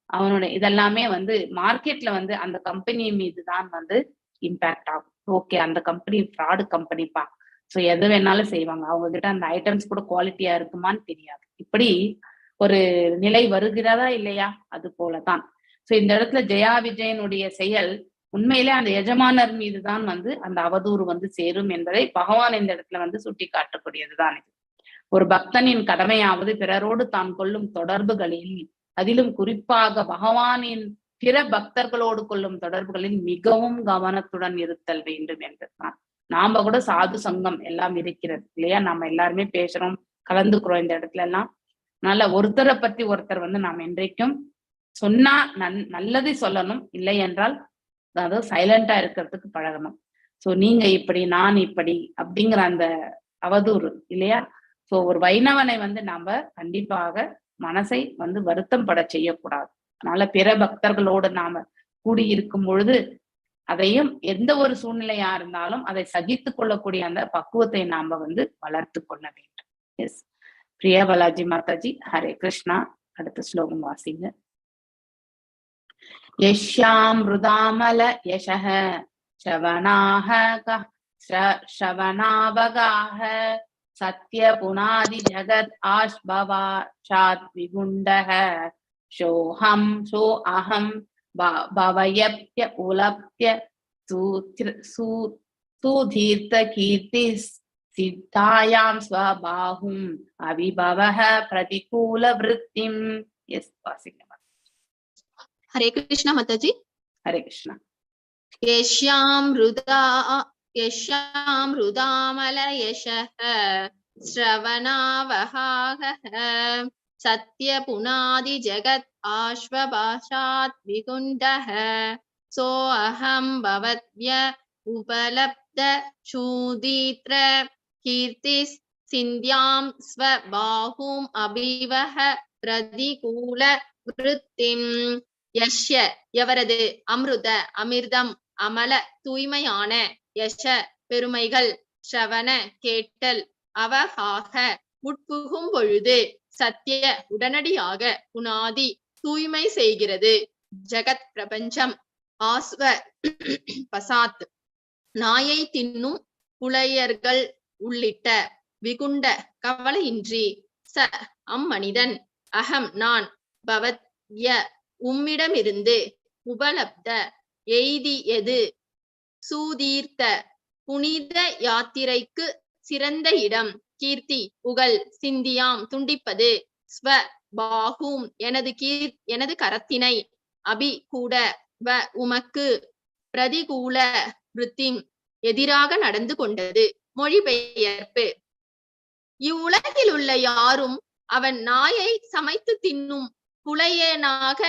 B: அவனுடைய இதெல்லாமே வந்து மார்க்கெட்ல வந்து அந்த கம்பெனி மீது தான் வந்து இம்பாக்ட் ஆகும். ஓகே அந்த கம்பெனி ஃப்ராடு கம்பெனிப்பா, ஸோ எது வேணாலும் செய்வாங்க, அவங்க கிட்ட அந்த ஐட்டம்ஸ் கூட குவாலிட்டியா இருக்குமான்னு தெரியாது. இப்படி ஒரு நிலை வருகிறதா இல்லையா? அது போலதான். சோ இந்த இடத்துல ஜெயா விஜயனுடைய செயல் உண்மையிலே அந்த எஜமானர் மீதுதான் வந்து அந்த அவதூறு வந்து சேரும் என்பதை பகவான் இந்த இடத்துல வந்து சுட்டி காட்டக்கூடியதுதான். இது ஒரு பக்தனின் கடமையாவது பிறரோடு தான் கொள்ளும் தொடர்புகளில், அதிலும் குறிப்பாக பகவானின் பிற பக்தர்களோடு கொள்ளும் தொடர்புகளில் மிகவும் கவனத்துடன் இருத்தல் வேண்டும் என்பதுதான். நாம கூட சாது சங்கம் எல்லாம் இருக்கிறது இல்லையா? நம்ம எல்லாருமே பேசுறோம், கலந்துக்கிறோம் இந்த இடத்துல எல்லாம். அதனால ஒருத்தரை பத்தி ஒருத்தர் நாம் என்றைக்கும் சொன்னா நல்லதை சொல்லணும், இல்லை என்றால் அதாவது சைலண்டா இருக்கிறதுக்கு பழகணும். சோ நீங்க இப்படி நான் இப்படி அப்படிங்கிற அந்த அவதூறு இல்லையா? சோ ஒரு வைணவனை நாம கண்டிப்பாக மனசை வருத்தம் பட செய்யக்கூடாது. அதனால பிற பக்தர்களோடு நாம கூடியிருக்கும் பொழுது அதையும் எந்த ஒரு சூழ்நிலையா இருந்தாலும் அதை சகித்து கொள்ளக்கூடிய அந்த பக்குவத்தை நாம வளர்த்து கொள்ள வேண்டும். எஸ், பிரியா பாலாஜி மாதாஜி, ஹரே கிருஷ்ணா. அடுத்த ஸ்லோகம் வாசிங்க. யஷ்யாம் ருதாமல யசஹ ஸ்ரவணாஹ ஸ்ரவணாவகாஹ சத்ய புனாதி ஜகத் ஆஷ்பவாஷாத் விகுண்டஹ சோஹம் சோ அஹம் பவயப்ய உலப்ய சுதீர்த்த கீர்த்தி சித்தாயாம் ஸ்வபாஹும் அவிபவஹ பிரதிகூல விருத்திம். எஸ், வாசிங்க.
J: ஹரே கிருஷ்ணா மாதாஜி.
B: ஹரே கிருஷ்ணா.
J: யஷ்யாம் ருதாமல யசஹ ஸ்ரவணாவஹாஹ சத்ய புனாதி ஜகத் ஆஷ்வபாஷாத் விகுண்டஹ சோ அஹம் பவத்ய உபலப்த சூதீத்ர கீர்த்தி சிந்த்யாம் ஸ்வபாஹும் அபிவஹ பிரதிகூல விருத்திம். யஷ்ய எவரது, அமிர்த அமிர்தம், அமல தூய்மையான, யஷ பெருமைகள், ஸ்ரவண கேட்டல், அவகாக உட்புகும் பொழுது, சத்திய உடனடியாக, புனாதி தூய்மை செய்கிறது, ஜகத் பிரபஞ்சம், ஆஸ்வ பசாத் நாயை தின்னும் புலையர்கள் உள்ளிட்ட, விகுண்ட கவலையின்றி, ச அம்மனிதன், அகம் நான், பவத் ய உம்மிடமிருந்து, உபலப்த எய்தியது, சூதீர்த்த புனித யாத்திரைக்கு சிறந்த இடம், கீர்த்தி புகழ், சிந்தியாம் துண்டிப்பது, ஸ்வ பாஹூம் எனது கரத்தினை, அபி கூட, வ உமக்கு, பிரதிகூல விருத்திம் எதிராக நடந்து கொண்டது. மொழிபெயர்ப்பு. இவ்வுலகில் உள்ள யாரும் அவன் நாயை சமைத்து தின்னும் புலையனாக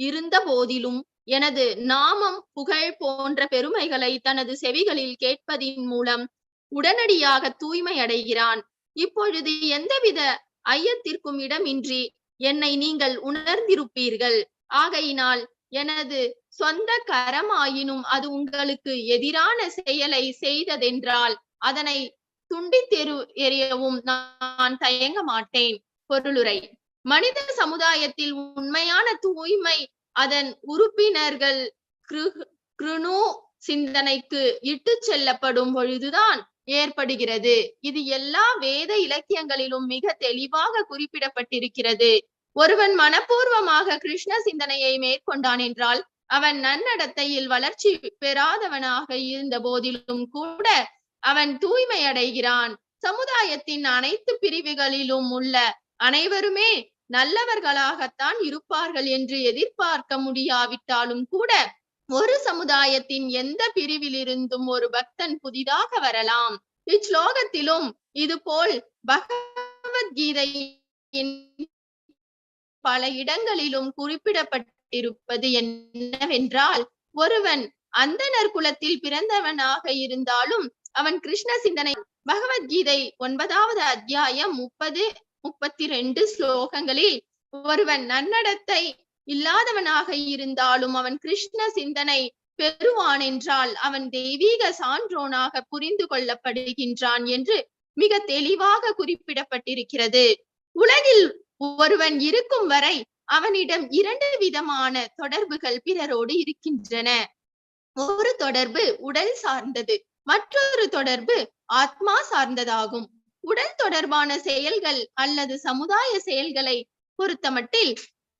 J: இருந்த போதிலும் எனது நாமம் புகழ் போன்ற பெருமைகளை தனது செவிகளில் கேட்பதின் மூலம் உடனடியாக தூய்மை அடைகிறான். இப்பொழுது எந்தவித ஐயத்திற்கும் இடமின்றி என்னை நீங்கள் உணர்ந்திருப்பீர்கள். ஆகையினால் எனது சொந்த கரமாயினும் அது உங்களுக்கு எதிரான செயலை செய்ததென்றால் அதனை துண்டித்தெரு எறியவும் நான் தயங்க மாட்டேன். பொருளுரை. மனித சமுதாயத்தில் உண்மையான தூய்மை அதன் உறுப்பினர்கள் கிருணு சிந்தனைக்கு இட்டு செல்லப்படும் பொழுதுதான் ஏற்படுகிறது. இது எல்லா வேத இலக்கியங்களிலும் மிக தெளிவாக குறிப்பிடப்பட்டிருக்கிறது. ஒருவன் மனப்பூர்வமாக கிருஷ்ண சிந்தனையை மேற்கொண்டான் என்றால் அவன் நன்னடத்தையில் வளர்ச்சி பெறாதவனாக இருந்த போதிலும் கூட அவன் தூய்மை அடைகிறான். சமுதாயத்தின் அனைத்து பிரிவுகளிலும் உள்ள அனைவருமே நல்லவர்களாகத்தான் இருப்பார்கள் என்று எதிர்பார்க்க முடியாவிட்டாலும் கூட ஒரு சமுதாயத்தின் எந்த பிரிவிலிருந்தும் ஒரு பக்தன் புதிதாக வரலாம். இச்லோகத்திலும் இதுபோல் பகவத்கீதையின் பல இடங்களிலும் குறிப்பிடப்பட்டிருப்பது என்னவென்றால், ஒருவன் அந்தணர் குலத்தில் பிறந்தவனாக இருந்தாலும் அவன் கிருஷ்ண சிந்தனை. பகவத்கீதை 9வது அத்தியாயம் 30-32 ஸ்லோகங்களில் ஒருவன் நன்னடத்தை இல்லாதவனாக இருந்தாலும் அவன் கிருஷ்ண சிந்தனை பெறுவான் என்றால் அவன் தெய்வீக சான்றோனாக புரிந்து கொள்ளப்படுகின்றான் என்று மிக தெளிவாக குறிப்பிடப்பட்டிருக்கிறது. உலகில் ஒருவன் இருக்கும் வரை அவனிடம் 2 விதமான தொடர்புகள் பிறரோடு இருக்கின்றன. ஒரு தொடர்பு உடல் சார்ந்தது, மற்றொரு தொடர்பு ஆத்மா சார்ந்ததாகும். உடல் தொடர்பான செயல்கள் அல்லது சமுதாய செயல்களை பொறுத்தமட்டில்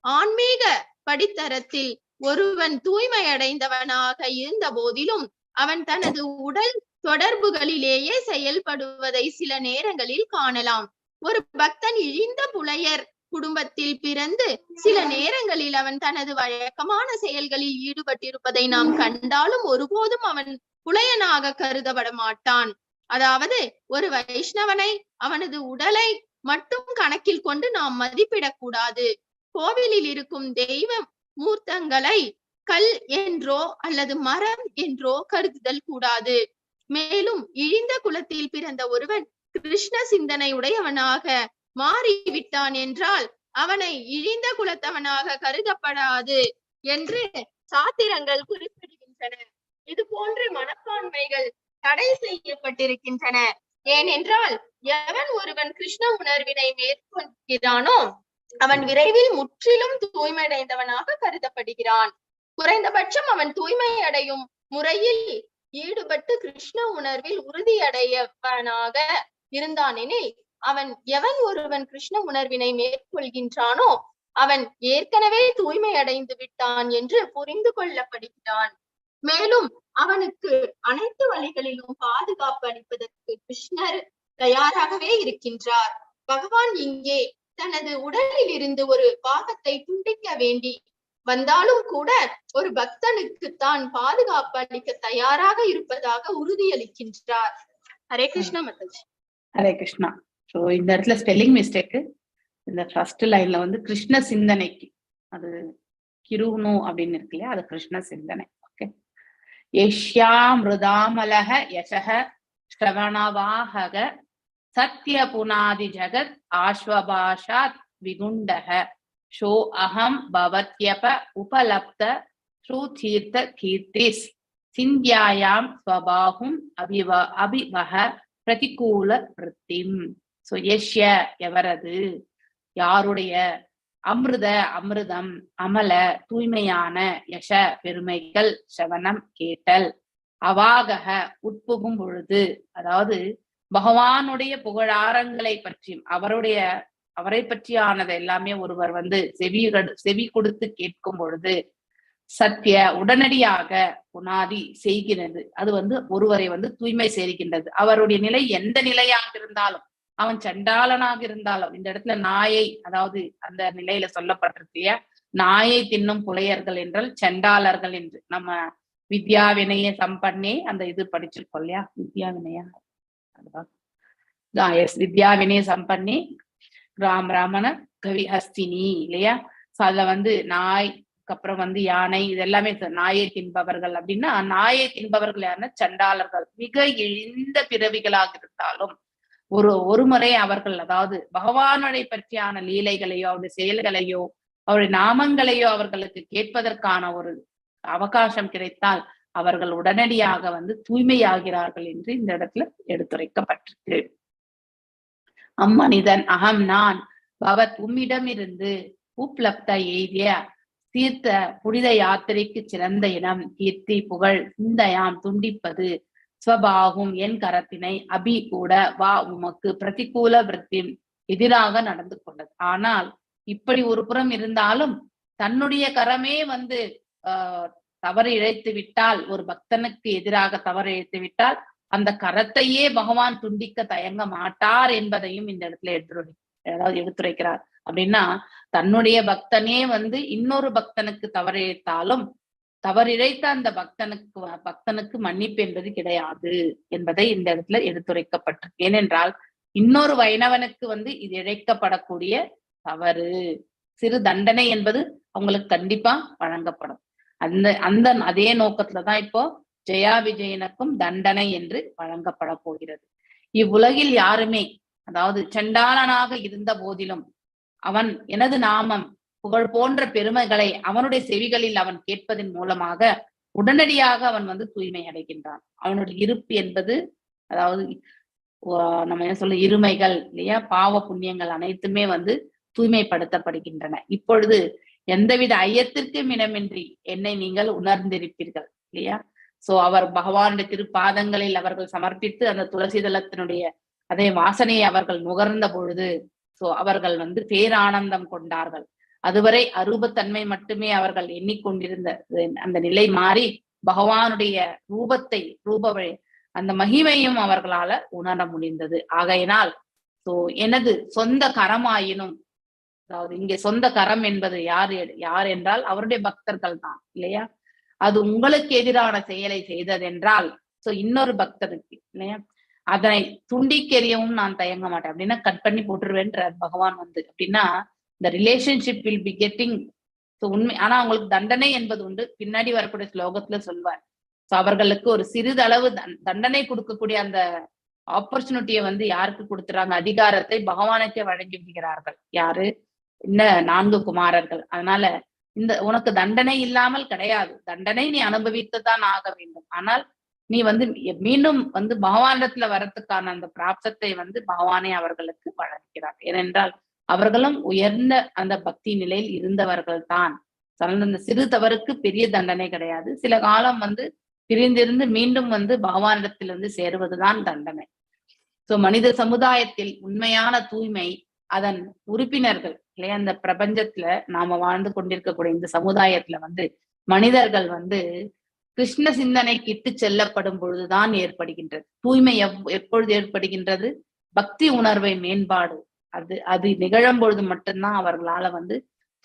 J: ஆன்மீக படித்தரத்தில் ஒருவன் தூய்மை அடைந்தவனாக இருந்த போதிலும் அவன் தனது உடல் தொடர்புகளிலேயே செயல்படுவதை சில நேரங்களில் காணலாம். ஒரு பக்தன் இழிந்த புலையர் குடும்பத்தில் பிறந்து சில நேரங்களில் அவன் தனது வழக்கமான செயல்களில் ஈடுபட்டிருப்பதை நாம் கண்டாலும் ஒருபோதும் அவன் புலையனாக கருதப்பட மாட்டான்.
K: அதாவது ஒரு வைஷ்ணவனை அவனது உடலை மட்டும் கணக்கில் கொண்டு நாம் மதிப்பிடக்கூடாது. கோவிலில் இருக்கும் தெய்வ மூர்த்தங்களை கல் என்றோ அல்லது மரம் என்றோ கருதுதல் கூடாது. மேலும் இழிந்த குலத்தில் பிறந்த ஒருவன் கிருஷ்ண சிந்தனை உடையவனாக மாறிவிட்டான் என்றால் அவனை இழிந்த குலத்தவனாக கருதப்படாது என்று சாத்திரங்கள் குறிப்பிடுகின்றன. இது போன்ற மனப்பான்மைகள் தடை செய்யப்பட்டிருக்கின்றன. ஏனென்றால் எவன் ஒருவன் கிருஷ்ண உணர்வினை மேற்கொள்கிறானோ அவன் விரைவில் முற்றிலும் தூய்மையடைந்தவனாக கருதப்படுகிறான். குறைந்தபட்சம் அவன் தூய்மை அடையும் முறையில் ஈடுபட்டு கிருஷ்ண உணர்வில் உறுதியடையவனாக இருந்தானெனில் அவன் எவன் ஒருவன் கிருஷ்ண உணர்வினை மேற்கொள்கின்றானோ அவன் ஏற்கனவே தூய்மை அடைந்து விட்டான் என்று புரிந்து கொள்ளப்படுகிறான். மேலும் அவனுக்கு அனைத்து வழிகளிலும் பாதுகாப்பு அளிப்பதற்கு கிருஷ்ணர் தயாராகவே இருக்கின்றார். பகவான் இங்கே தனது உடலில் இருந்து ஒரு பாகத்தை துண்டிக்க வேண்டி வந்தாலும் கூட ஒரு பக்தனுக்கு தான் பாதுகாப்பு அளிக்க தயாராக இருப்பதாக உறுதியளிக்கின்றார். ஹரே கிருஷ்ணா மதாஜி.
B: ஹரே கிருஷ்ணா. சோ இந்த இடத்துல ஸ்பெல்லிங் மிஸ்டேக். இந்த ஃபர்ஸ்ட் லைன்ல வந்து கிருஷ்ண சிந்தனைக்கு அது கிருணு அப்படின்னு இருக்கு இல்லையா, அது கிருஷ்ண சிந்தனை. ஓகே. யஷ்யாமிருதாமலக யசக ஸ்ரவணவாஹக சத்ய புனாதி ஜகத் ஆஸ்வபாஷாத் விகுண்டக ஷோ அகம் பவத்யப உபலப்த ஸ்ரூதீர்த்த கீர்த்திஸ் சிந்தியாயாம் ஸ்வபாகும் அபிவஹ பிரதிகூல விருத்திம். சோ யஷ்ய எவரது, யாருடைய, அமிர்த அமிர்தம், அமல தூய்மையான, யச பெருமைகள், சவனம் கேட்டல், அவாகக உட்புகும் பொழுது, அதாவது பகவானுடைய புகழாரங்களை பற்றியும் அவரை பற்றியானது எல்லாமே ஒருவர் வந்து செவி கொடுத்து கேட்கும் பொழுது சத்திய உடனடியாக புனாதி செய்கிறது. அது வந்து ஒருவரை வந்து தூய்மை சேர்க்கின்றது. அவருடைய நிலை எந்த நிலையாக இருந்தாலும், அவன் சண்டாளனாக இருந்தாலும், இந்த இடத்துல நாயை, அதாவது அந்த நிலையில சொல்லப்பட்டிருக்கிய நாயை தின்னும் புலையர்கள் என்றால் சண்டாளர்கள் என்று நம்ம வித்யா வினய சம்பன்னே அந்த இது படிச்சிருக்கோம் இல்லையா, வித்யா வினயா வித்யா வினய சம்பன்னே ராம் ராமன கவி ஹஸ்தினி இல்லையா. சோ அதுல வந்து நாய், அப்புறம் வந்து யானை, இது எல்லாமே நாயை தின்பவர்கள் அப்படின்னா, நாயை தின்பவர்கள் யாருன்னா சண்டாளர்கள். மிக இழிந்த பிறவிகளாக இருந்தாலும் ஒரு முறை அவர்கள், அதாவது பகவானுடைய பற்றியான லீலைகளையோ அவருடைய செயல்களையோ அவருடைய நாமங்களையோ அவர்களுக்கு கேட்பதற்கான ஒரு அவகாசம் கிடைத்தால் அவர்கள் உடனடியாக வந்து தூய்மையாகிறார்கள் என்று இந்த இடத்துல எடுத்துரைக்கப்பட்டிருக்கு. அம்மனிதன் அகம் நான் பவத் உம்மிடமிருந்து உப்லப்த எய்திய தீர்த்த புனித யாத்திரைக்கு சிறந்த இடம் கீர்த்தி புகழ் சிந்தையாம் துண்டிப்பது ஸ்வபாகும் என் கரத்தினை அபி கூட வா உமக்கு பிரதிகூல விருத்தி எதிராக நடந்து கொண்டது. ஆனால் இப்படி ஒரு புறம் இருந்தாலும் தன்னுடைய கரமே வந்து தவறு இழைத்து விட்டால், ஒரு பக்தனுக்கு எதிராக தவறு இழைத்து விட்டால் அந்த கரத்தையே பகவான் துண்டிக்க தயங்க மாட்டார் என்பதையும் இந்த இடத்துல எடுத்துரைக்கிறார். அப்படின்னா தன்னுடைய பக்தனே வந்து இன்னொரு பக்தனுக்கு தவறு இழைத்தாலும் தவறிழைத்த அந்த பக்தனுக்கு மன்னிப்பு என்பது கிடையாது என்பதை இந்த இடத்துல எடுத்துரைக்கப்பட்டிருக்கு. ஏனென்றால் இன்னொரு வைணவனுக்கு வந்து இது இழைக்கப்படக்கூடிய தவறு, சிறு தண்டனை என்பது அவங்களுக்கு கண்டிப்பா வழங்கப்படும். அதே நோக்கத்துலதான் இப்போ ஜெயா விஜயனுக்கும் தண்டனை என்று வழங்கப்பட போகிறது. இவ்வுலகில் யாருமே, அதாவது சண்டாளனாக இருந்த போதிலும் அவன் எனது நாமம் புகழ் போன்ற பெருமைகளை அவனுடைய செவிகளில் அவன் கேட்பதன் மூலமாக உடனடியாக அவன் வந்து தூய்மை அடைகின்றான். அவனுடைய இருப்பு என்பது, அதாவது நம்ம என்ன சொல்ல, இருமைகள் இல்லையா, பாவ புண்ணியங்கள் அனைத்துமே வந்து தூய்மைப்படுத்தப்படுகின்றன. இப்பொழுது எந்தவித ஐயத்திற்கும் இடமின்றி என்னை நீங்கள் உணர்ந்திருப்பீர்கள் இல்லையா. சோ அவர் பகவானுடைய திருப்பாதங்களில் அவர்கள் சமர்ப்பித்து அந்த துளசி தளத்தினுடைய அதே வாசனையை அவர்கள் நுகர்ந்த பொழுது சோ அவர்கள் வந்து பேரானந்தம் கொண்டார்கள். அதுவரை அரூபத்தன்மை மட்டுமே அவர்கள் எண்ணிக்கொண்டிருந்த அந்த நிலை மாறி பகவானுடைய ரூபத்தை அந்த மகிமையும் அவர்களால உணர முடிந்தது. ஆகையினால் சோ எனது சொந்த கரமாயினும், அதாவது இங்கே சொந்த கரம் என்பது யார் என்றால் அவருடைய பக்தர்கள் தான் இல்லையா. அது உங்களுக்கு எதிரான செயலை செய்ததென்றால் சோ இன்னொரு பக்தருக்கு இல்லையா, அதனை துண்டிக்கெறியவும் நான் தயங்க மாட்டேன் அப்படின்னா கட் பண்ணி போட்டுருவேன்ற பகவான் வந்து அப்படின்னா இந்த ரிலேஷன்ஷிப் வில் பி கெட்டிங் உண்மை. ஆனா அவங்களுக்கு தண்டனை என்பது உண்டு, பின்னாடி வரக்கூடிய ஸ்லோகத்துல சொல்வார். சோ அவர்களுக்கு ஒரு சிறிதளவு தண்டனை கொடுக்கக்கூடிய அந்த ஆப்பர்ச்சுனிட்டியை வந்து யாருக்கு கொடுத்துறாங்க, அதிகாரத்தை பகவானுக்கே வழங்கி விடுகிறார்கள். யாரு? இந்த 4 குமாரர்கள். அதனால இந்த உனக்கு தண்டனை இல்லாமல் கிடையாது, தண்டனை நீ அனுபவித்துதான் ஆக வேண்டும். ஆனால் நீ வந்து மீண்டும் வந்து பகவானிடத்துல வரத்துக்கான அந்த பிராப்தத்தை வந்து பகவானே அவர்களுக்கு வழங்குகிறார். ஏனென்றால் அவர்களும் உயர்ந்த அந்த பக்தி நிலையில் இருந்தவர்கள் தான். அந்த சிறு தவறுக்கு பெரிய தண்டனை கிடையாது. சில காலம் வந்து பிரிந்திருந்து மீண்டும் வந்து பகவானிடத்தில் வந்து சேருவதுதான் தண்டனை. சோ மனித சமுதாயத்தில் உண்மையான தூய்மை அதன் உறுப்பினர்கள் இல்லையா, அந்த பிரபஞ்சத்துல நாம வாழ்ந்து கொண்டிருக்கக்கூடிய இந்த சமுதாயத்துல வந்து மனிதர்கள் வந்து கிருஷ்ண சிந்தனைக்கு இட்டு செல்லப்படும் பொழுதுதான் ஏற்படுகின்றது. தூய்மை எப்பொழுது ஏற்படுகின்றது? பக்தி உணர்வை மேம்பாடு அது நிகழும் பொழுது மட்டும்தான் அவர்களால வந்து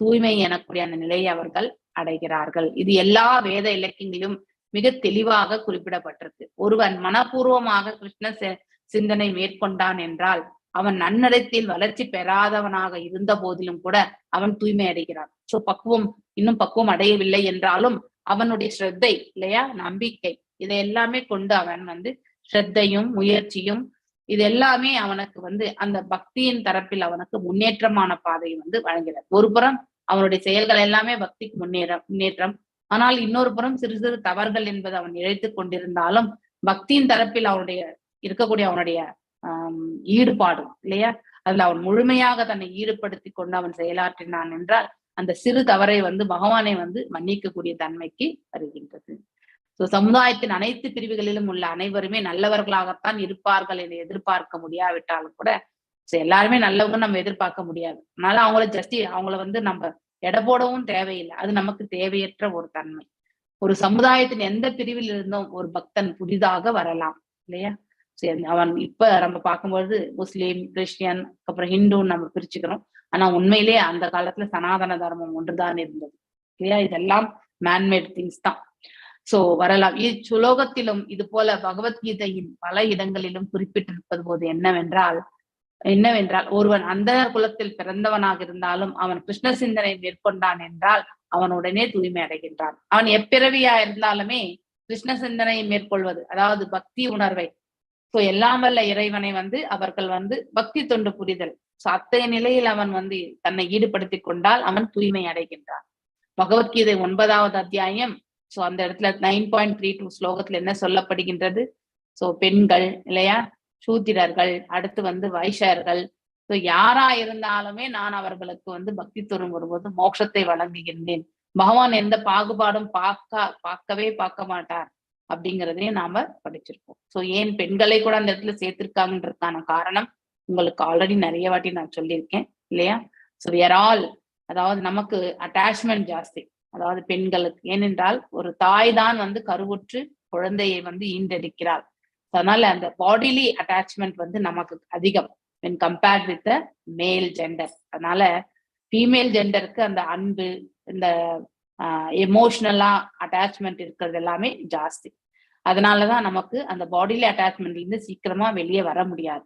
B: தூய்மை எனக்கூடிய அந்த நிலையை அவர்கள் அடைகிறார்கள். இது எல்லா வேத இலக்கியங்களிலும் மிக தெளிவாக குறிப்பிடப்பட்டிருக்கு. ஒருவன் மனப்பூர்வமாக கிருஷ்ண சிந்தனை மேற்கொண்டான் என்றால் அவன் நன்னடத்தில் வளர்ச்சி பெறாதவனாக இருந்த போதிலும் கூட அவன் தூய்மை அடைகிறான். சோ இன்னும் பக்குவம் அடையவில்லை என்றாலும் அவனுடைய ஸ்ரத்தை இல்லையா, நம்பிக்கை, இதை எல்லாமே கொண்டு அவன் வந்து ஸ்ரத்தையும் முயற்சியும் இது எல்லாமே அவனுக்கு வந்து அந்த பக்தியின் தரப்பில் அவனுக்கு முன்னேற்றமான பாதையை வந்து வழங்குகிறார். ஒரு புறம் அவனுடைய செயல்கள் எல்லாமே பக்திக்கு முன்னேற்றம். ஆனால் இன்னொரு புறம் சிறு சிறு தவறுகள் என்பது அவன் இழைத்து கொண்டிருந்தாலும் பக்தியின் தரப்பில் அவனுடைய இருக்கக்கூடிய அவனுடைய ஈடுபாடு இல்லையா, அதுல அவன் முழுமையாக தன்னை ஈடுபடுத்தி கொண்டு அவன் செயலாற்றினான் என்றால் அந்த சிறு தவறை வந்து பகவானை வந்து மன்னிக்கக்கூடிய தன்மைக்கு வருகின்றது. சோ சமுதாயத்தின் அனைத்து பிரிவுகளிலும் உள்ள அனைவருமே நல்லவர்களாகத்தான் இருப்பார்கள் என்று எதிர்பார்க்க முடியாவிட்டாலும் கூட எல்லாருமே நல்லவங்க நம்ம எதிர்பார்க்க முடியாது. அதனால அவங்கள வந்து நம்ம எடை போடவும் தேவையில்லை. அது நமக்கு தேவையற்ற ஒரு தன்மை. ஒரு சமுதாயத்தின் எந்த பிரிவில் இருந்தும் ஒரு பக்தன் புதிதாக வரலாம் இல்லையா. அவன் இப்ப நம்ம பார்க்கும்பொழுது முஸ்லீம், கிறிஸ்டியன், அப்புறம் ஹிந்துன்னு நம்ம பிரிச்சுக்கிறோம். ஆனா உண்மையிலேயே அந்த காலத்துல சனாதன தர்மம் ஒன்றுதான் இருந்தது இல்லையா. இதெல்லாம் மேன்மேட் திங்ஸ் தான். சோ வரலாம். இச்சுலோகத்திலும் இது போல பகவத்கீதையின் பல இடங்களிலும் குறிப்பிட்டிருப்பது போது என்னவென்றால் ஒருவன் அந்த குலத்தில் பிறந்தவனாக இருந்தாலும் அவன் கிருஷ்ண சிந்தனை மேற்கொண்டான் என்றால் அவன் உடனே தூய்மை அடைகின்றான். அவன் எப்பிறவியா இருந்தாலுமே கிருஷ்ண சிந்தனையை மேற்கொள்வது, அதாவது பக்தி உணர்வை, சோ எல்லாம் வல்ல இறைவனை வந்து அவர்கள் வந்து பக்தி தொண்டு புரிதல், சோ அத்தகைய நிலையில் அவன் வந்து தன்னை ஈடுபடுத்தி கொண்டால் அவன் தூய்மை அடைகின்றான். பகவத்கீதை 9வது அத்தியாயம் சோ அந்த இடத்துல 9.32 ஸ்லோகத்துல என்ன சொல்லப்படுகின்றது? சோ பெண்கள் இல்லையா, சூத்திரர்கள், அடுத்து வந்து வைஷ்யர்கள், சோ யாரா இருந்தாலுமே நான் அவர்களுக்கு வந்து பக்தி தொரும் வரும்போது மோட்சத்தை வழங்குகின்றேன். பகவான் எந்த பாகுபாடும் பார்க்க மாட்டார் அப்படிங்கிறதையும் நாம படிச்சிருக்கோம். சோ ஏன் பெண்களை கூட அந்த இடத்துல சேர்த்திருக்காங்கன்றதுக்கான காரணம் உங்களுக்கு ஆல்ரெடி நிறைய வாட்டி நான் சொல்லியிருக்கேன் இல்லையா. சோ வியர் ஆல், அதாவது நமக்கு அட்டாச்மெண்ட் ஜாஸ்தி, அதாவது பெண்களுக்கு. ஏனென்றால் ஒரு தாய் தான் வந்து கருவுற்று குழந்தையை வந்து ஈண்டெடுக்கிறாள். அதனால அந்த பாடிலி அட்டாச்மெண்ட் வந்து நமக்கு அதிகம் when compared with the male gender. அதனால ஃபீமேல் ஜெண்டருக்கு அந்த அன்பு, இந்த எமோஷனலா அட்டாச்மெண்ட் இருக்கிறது எல்லாமே ஜாஸ்தி. அதனாலதான் நமக்கு அந்த பாடிலி அட்டாச்மெண்ட்ல இருந்து சீக்கிரமா வெளியே வர முடியாது.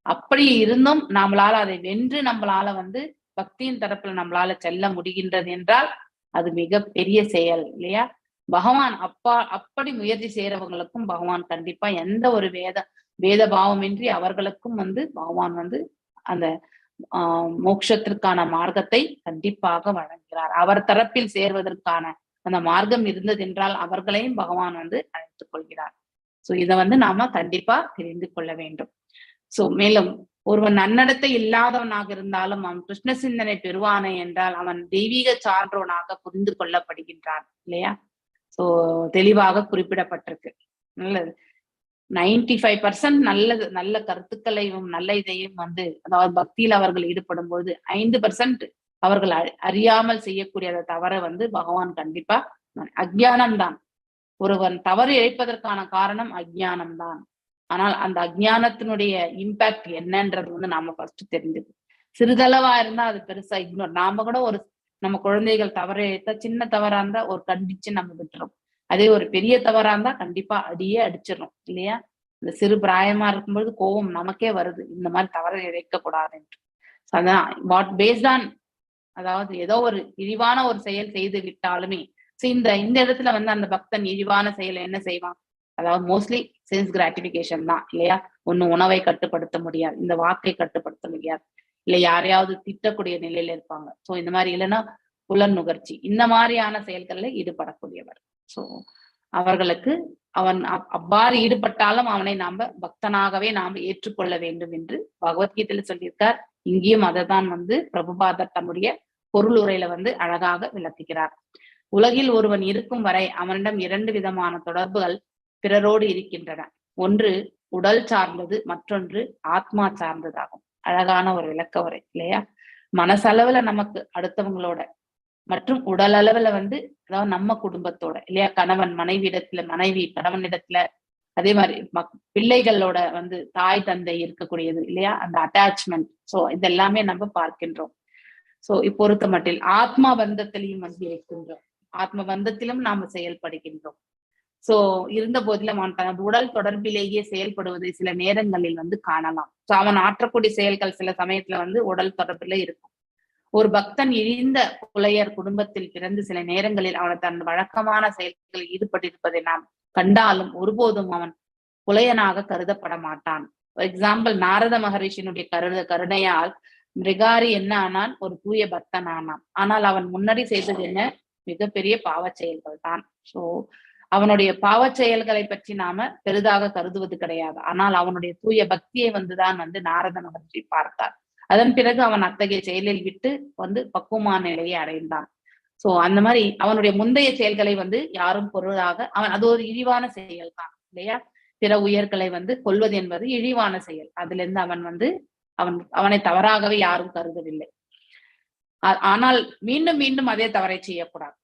B: அப்படி இருந்தும் நம்மளால அதை வென்று நம்மளால வந்து பக்தியின் தரப்புல நம்மளால செல்ல முடிகின்றது என்றால் அது மிக பெரிய செயல் இல்லையா. பகவான் அப்படி முயற்சி செய்யறவங்களுக்கும் பகவான் கண்டிப்பா எந்த ஒரு வேத பாவமின்றி அவர்களுக்கும் வந்து பகவான் வந்து அந்த மோட்சத்திற்கான மார்க்கத்தை கண்டிப்பாக வழங்குகிறார். அவர் தரப்பில் சேர்வதற்கான அந்த மார்க்கம் இருந்தது என்றால் அவர்களையும் பகவான் வந்து அழைத்துக் கொள்கிறார். சோ இதை வந்து நாம கண்டிப்பா தெரிந்து கொள்ள வேண்டும். சோ மேலும் ஒருவன் நன்னடத்தை இல்லாதவனாக இருந்தாலும் அவன் கிருஷ்ண சிந்தனை பெறுவானே என்றால் அவன் தெய்வீக சான்றோனாக புரிந்து கொள்ளப்படுகின்றான் இல்லையா. சோ தெளிவாக குறிப்பிடப்பட்டிருக்கு. நல்லது. 95% நல்ல கருத்துக்களையும் நல்ல இதையும் வந்து, அதாவது பக்தியில் அவர்கள் ஈடுபடும் போது 5% அவர்கள் அறியாமல் செய்யக்கூடிய அந்த தவறை வந்து பகவான் கண்டிப்பா அஜ்ஞானம் தான். ஒருவன் தவறு இழைப்பதற்கான காரணம் அஜ்ஞானம் தான். ஆனால் அந்த அஜ்ஞானத்தினுடைய இம்பாக்ட் என்னன்றது வந்து நாம ஃபர்ஸ்ட் தெரிஞ்சுக்கணும். சிறிதளவா இருந்தா அது பெருசா இக்னோர். நாம கூட நம்ம குழந்தைகள் தவறு இழைத்தா சின்ன தவறா இருந்தா ஒரு கண்டிச்சு நம்ம விட்டுறோம். அதே ஒரு பெரிய தவறா இருந்தா கண்டிப்பா அடிச்சிடறோம் இல்லையா. இந்த சிறு பிராயமா இருக்கும்பொழுது கோபம் நமக்கே வருது, இந்த மாதிரி தவற இழைக்க கூடாது என்று. அதான் வாட் பேஸ்ட் ஆன், அதாவது ஏதோ ஒரு இழிவான ஒரு செயல் செய்து விட்டாலுமே இந்த இடத்துல வந்து அந்த பக்தன் இழிவான செயலை என்ன செய்வான், அதாவது மோஸ்ட்லி சென்ஸ் கிராட்டிபிகேஷன் தான் இல்லையா. ஒண்ணு உணவை கட்டுப்படுத்த முடியாது, இந்த வாக்கை கட்டுப்படுத்த முடியாது, இல்ல யாரையாவது திட்டக்கூடிய நிலையில இருப்பாங்க. சோ இந்த மாதிரி இல்லைன்னா புலன் நுகர்ச்சி, இந்த மாதிரியான செயல்கள்ல ஈடுபடக்கூடியவர். சோ அவர்களுக்கு அவன் அவ்வாறு ஈடுபட்டாலும் அவனை நாம பக்தனாகவே நாம ஏற்றுக்கொள்ள வேண்டும் என்று பகவத்கீதையில சொல்லியிருக்கார். இங்கேயும் அதை தான் வந்து பிரபுபாதர் தம்முடைய பொருள் உரையில வந்து அழகாக விளக்குகிறார். உலகில் ஒருவன் இருக்கும் வரை அவனிடம் 2 விதமான தொடர்புகள் பிறரோடு இருக்கின்றன. ஒன்று உடல் சார்ந்தது, மற்றொன்று ஆத்மா சார்ந்ததாகும். அழகான ஒரு விளக்க உரை இல்லையா. மனசளவுல நமக்கு அடுத்தவங்களோட, மற்றும் உடல் அளவுல வந்து அதாவது நம்ம குடும்பத்தோட இல்லையா, கணவன் மனைவியிடத்துல, மனைவி கணவனிடத்துல, அதே மாதிரி பிள்ளைகளோட வந்து தாய் தந்தை இருக்கக்கூடியது இல்லையா, அந்த அட்டாச்மெண்ட். சோ இதெல்லாமே நம்ம பார்க்கின்றோம். சோ இப்பொறுத்த மட்டில் ஆத்மா பந்தத்திலையும் வந்து இருக்கின்றோம், ஆத்ம பந்தத்திலும் நாம செயல்படுகின்றோம். சோ இருந்த போதிலும் அவன் தனது உடல் தொடர்பிலேயே செயல்படுவதை சில நேரங்களில் வந்து காணலாம். சோ அவன் ஆற்றக்கூடிய செயல்கள் சில சமயத்துல வந்து உடல் தொடர்பில இருக்கும். ஒரு பக்தன் இழிந்த புலையர் குடும்பத்தில் பிறந்து சில நேரங்களில் அவன் தன் வழக்கமான செயல்களில் ஈடுபட்டிருப்பதை நாம் கண்டாலும் ஒருபோதும் அவன் புலையனாக கருதப்பட மாட்டான். எக்ஸாம்பிள், நாரத மகரிஷியினுடைய கருணையால் மிருகாரி என்ன ஆனான், ஒரு தூய பக்தன் ஆனான். ஆனால் அவன் முன்னாடி செய்தது என்ன, மிகப்பெரிய பாவ செயல்கள் தான். சோ அவனுடைய பாவ செயல்களை பற்றி நாம பெரிதாக கருதுவது கிடையாது. ஆனால் அவனுடைய தூய பக்தியை வந்துதான் வந்து நாரத மகர்ஷி பார்த்தார். அதன் பிறகு அவன் அத்தகைய செயலில் விட்டு வந்து பக்குவமான நிலையை அடைந்தான். சோ அந்த மாதிரி அவனுடைய முந்தைய செயல்களை வந்து யாரும் பொருளாக அவன், அது ஒரு இழிவான செயல் தான் இல்லையா. பிற உயர்களை வந்து கொல்வது என்பது இழிவான செயல். அதுல இருந்து அவன் வந்து அவனை தவறாகவே யாரும் கருதவில்லை. ஆனால் மீண்டும் மீண்டும் அதே தவறை செய்யக்கூடாது.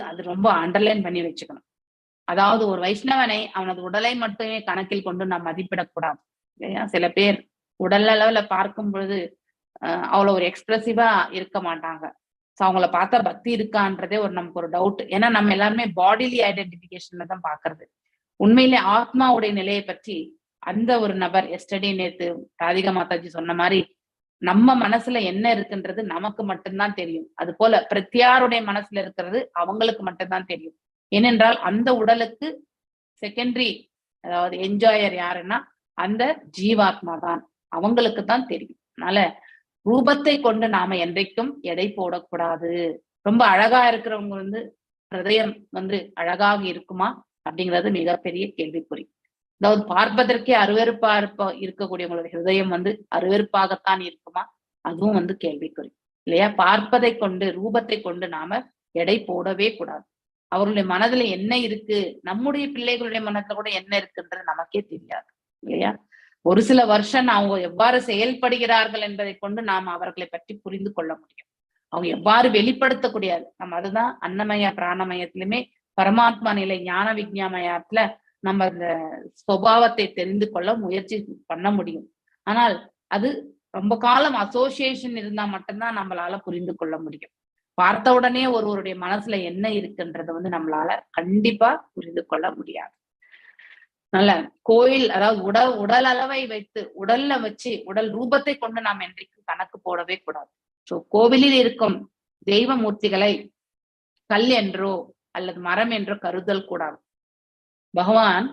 B: அது ரொம்ப அண்டர்லைன் பண்ணி வச்சுக்கணும். அதாவது ஒரு வைஷ்ணவனை அவனது உடலை மட்டுமே கணக்கில் கொண்டு நாம் மதிப்பிடக்கூடாது இல்லையா. சில பேர் உடல் அளவுல பார்க்கும் பொழுது அவ்வளவு ஒரு எக்ஸ்பிரசிவா இருக்க மாட்டாங்க. சோ அவங்கள பார்த்தா பக்தி இருக்கான்றதே நமக்கு ஒரு டவுட். ஏன்னா நம்ம எல்லாருமே பாடிலி ஐடென்டிபிகேஷன்ல தான் பாக்குறது. உண்மையிலே ஆத்மாவுடைய நிலையை பற்றி அந்த ஒரு நபர், எஸ்டர்டே நேத்து ராதிகா மாதாஜி சொன்ன மாதிரி, நம்ம மனசுல என்ன இருக்குன்றது நமக்கு மட்டும்தான் தெரியும். அது போல பிரத்யாருடைய மனசுல இருக்கிறது அவங்களுக்கு மட்டும்தான் தெரியும். ஏனென்றால் அந்த உடலுக்கு செகண்டரி, அதாவது என்ஜாயர் யாருன்னா அந்த ஜீவாத்மா தான், அவங்களுக்கு தான் தெரியும். அதனால ரூபத்தை கொண்டு நாம என்றைக்கும் எடை போடக்கூடாது. ரொம்ப அழகா இருக்கிறவங்க வந்து ஹிருதயம் வந்து அழகாக இருக்குமா அப்படிங்கிறது மிகப்பெரிய கேள்விக்குறி. அதாவது பார்ப்பதற்கே அருவருப்பா இருக்கக்கூடியவங்களோட ஹிருதயம் வந்து அருவருப்பாகத்தான் இருக்குமா, அதுவும் வந்து கேள்விக்குறி இல்லையா. பார்ப்பதை கொண்டு, ரூபத்தை கொண்டு நாம எடை போடவே கூடாது. அவர்களுடைய மனதுல என்ன இருக்கு, நம்முடைய பிள்ளைகளுடைய மனதுல கூட என்ன இருக்குன்றது நமக்கே தெரியாது இல்லையா. ஒரு சில வருஷம் அவங்க எவ்வாறு செயல்படுகிறார்கள் என்பதை கொண்டு நாம் அவர்களை பற்றி புரிந்து கொள்ள முடியும். அவங்க எவ்வாறு வெளிப்படுத்தக்கூடியது, நம்ம அதுதான் அன்னமய பிராணமயத்திலுமே பரமாத்மா நிலை ஞான விஞ்ஞானமயத்துல நம்ம அந்த சுபாவத்தை தெரிந்து கொள்ள முயற்சி பண்ண முடியும். ஆனால் அது ரொம்ப காலம் அசோசியேஷன் இருந்தா மட்டும்தான் நம்மளால புரிந்து கொள்ள முடியும். பார்த்த உடனே ஒருவருடைய மனசுல என்ன இருக்குன்றத வந்து நம்மளால கண்டிப்பா புரிந்து கொள்ள முடியாது. நல்ல கோயில், அதாவது உடல் அளவை வைத்து, உடல்ல வச்சு, உடல் ரூபத்தை கொண்டு நாம் என்றைக்கும் கணக்கு போடவே கூடாது. சோ கோவிலில் இருக்கும் தெய்வ மூர்த்திகளை கல் என்றோ அல்லது மரம் என்றோ கருதல் கூடாது. பகவான்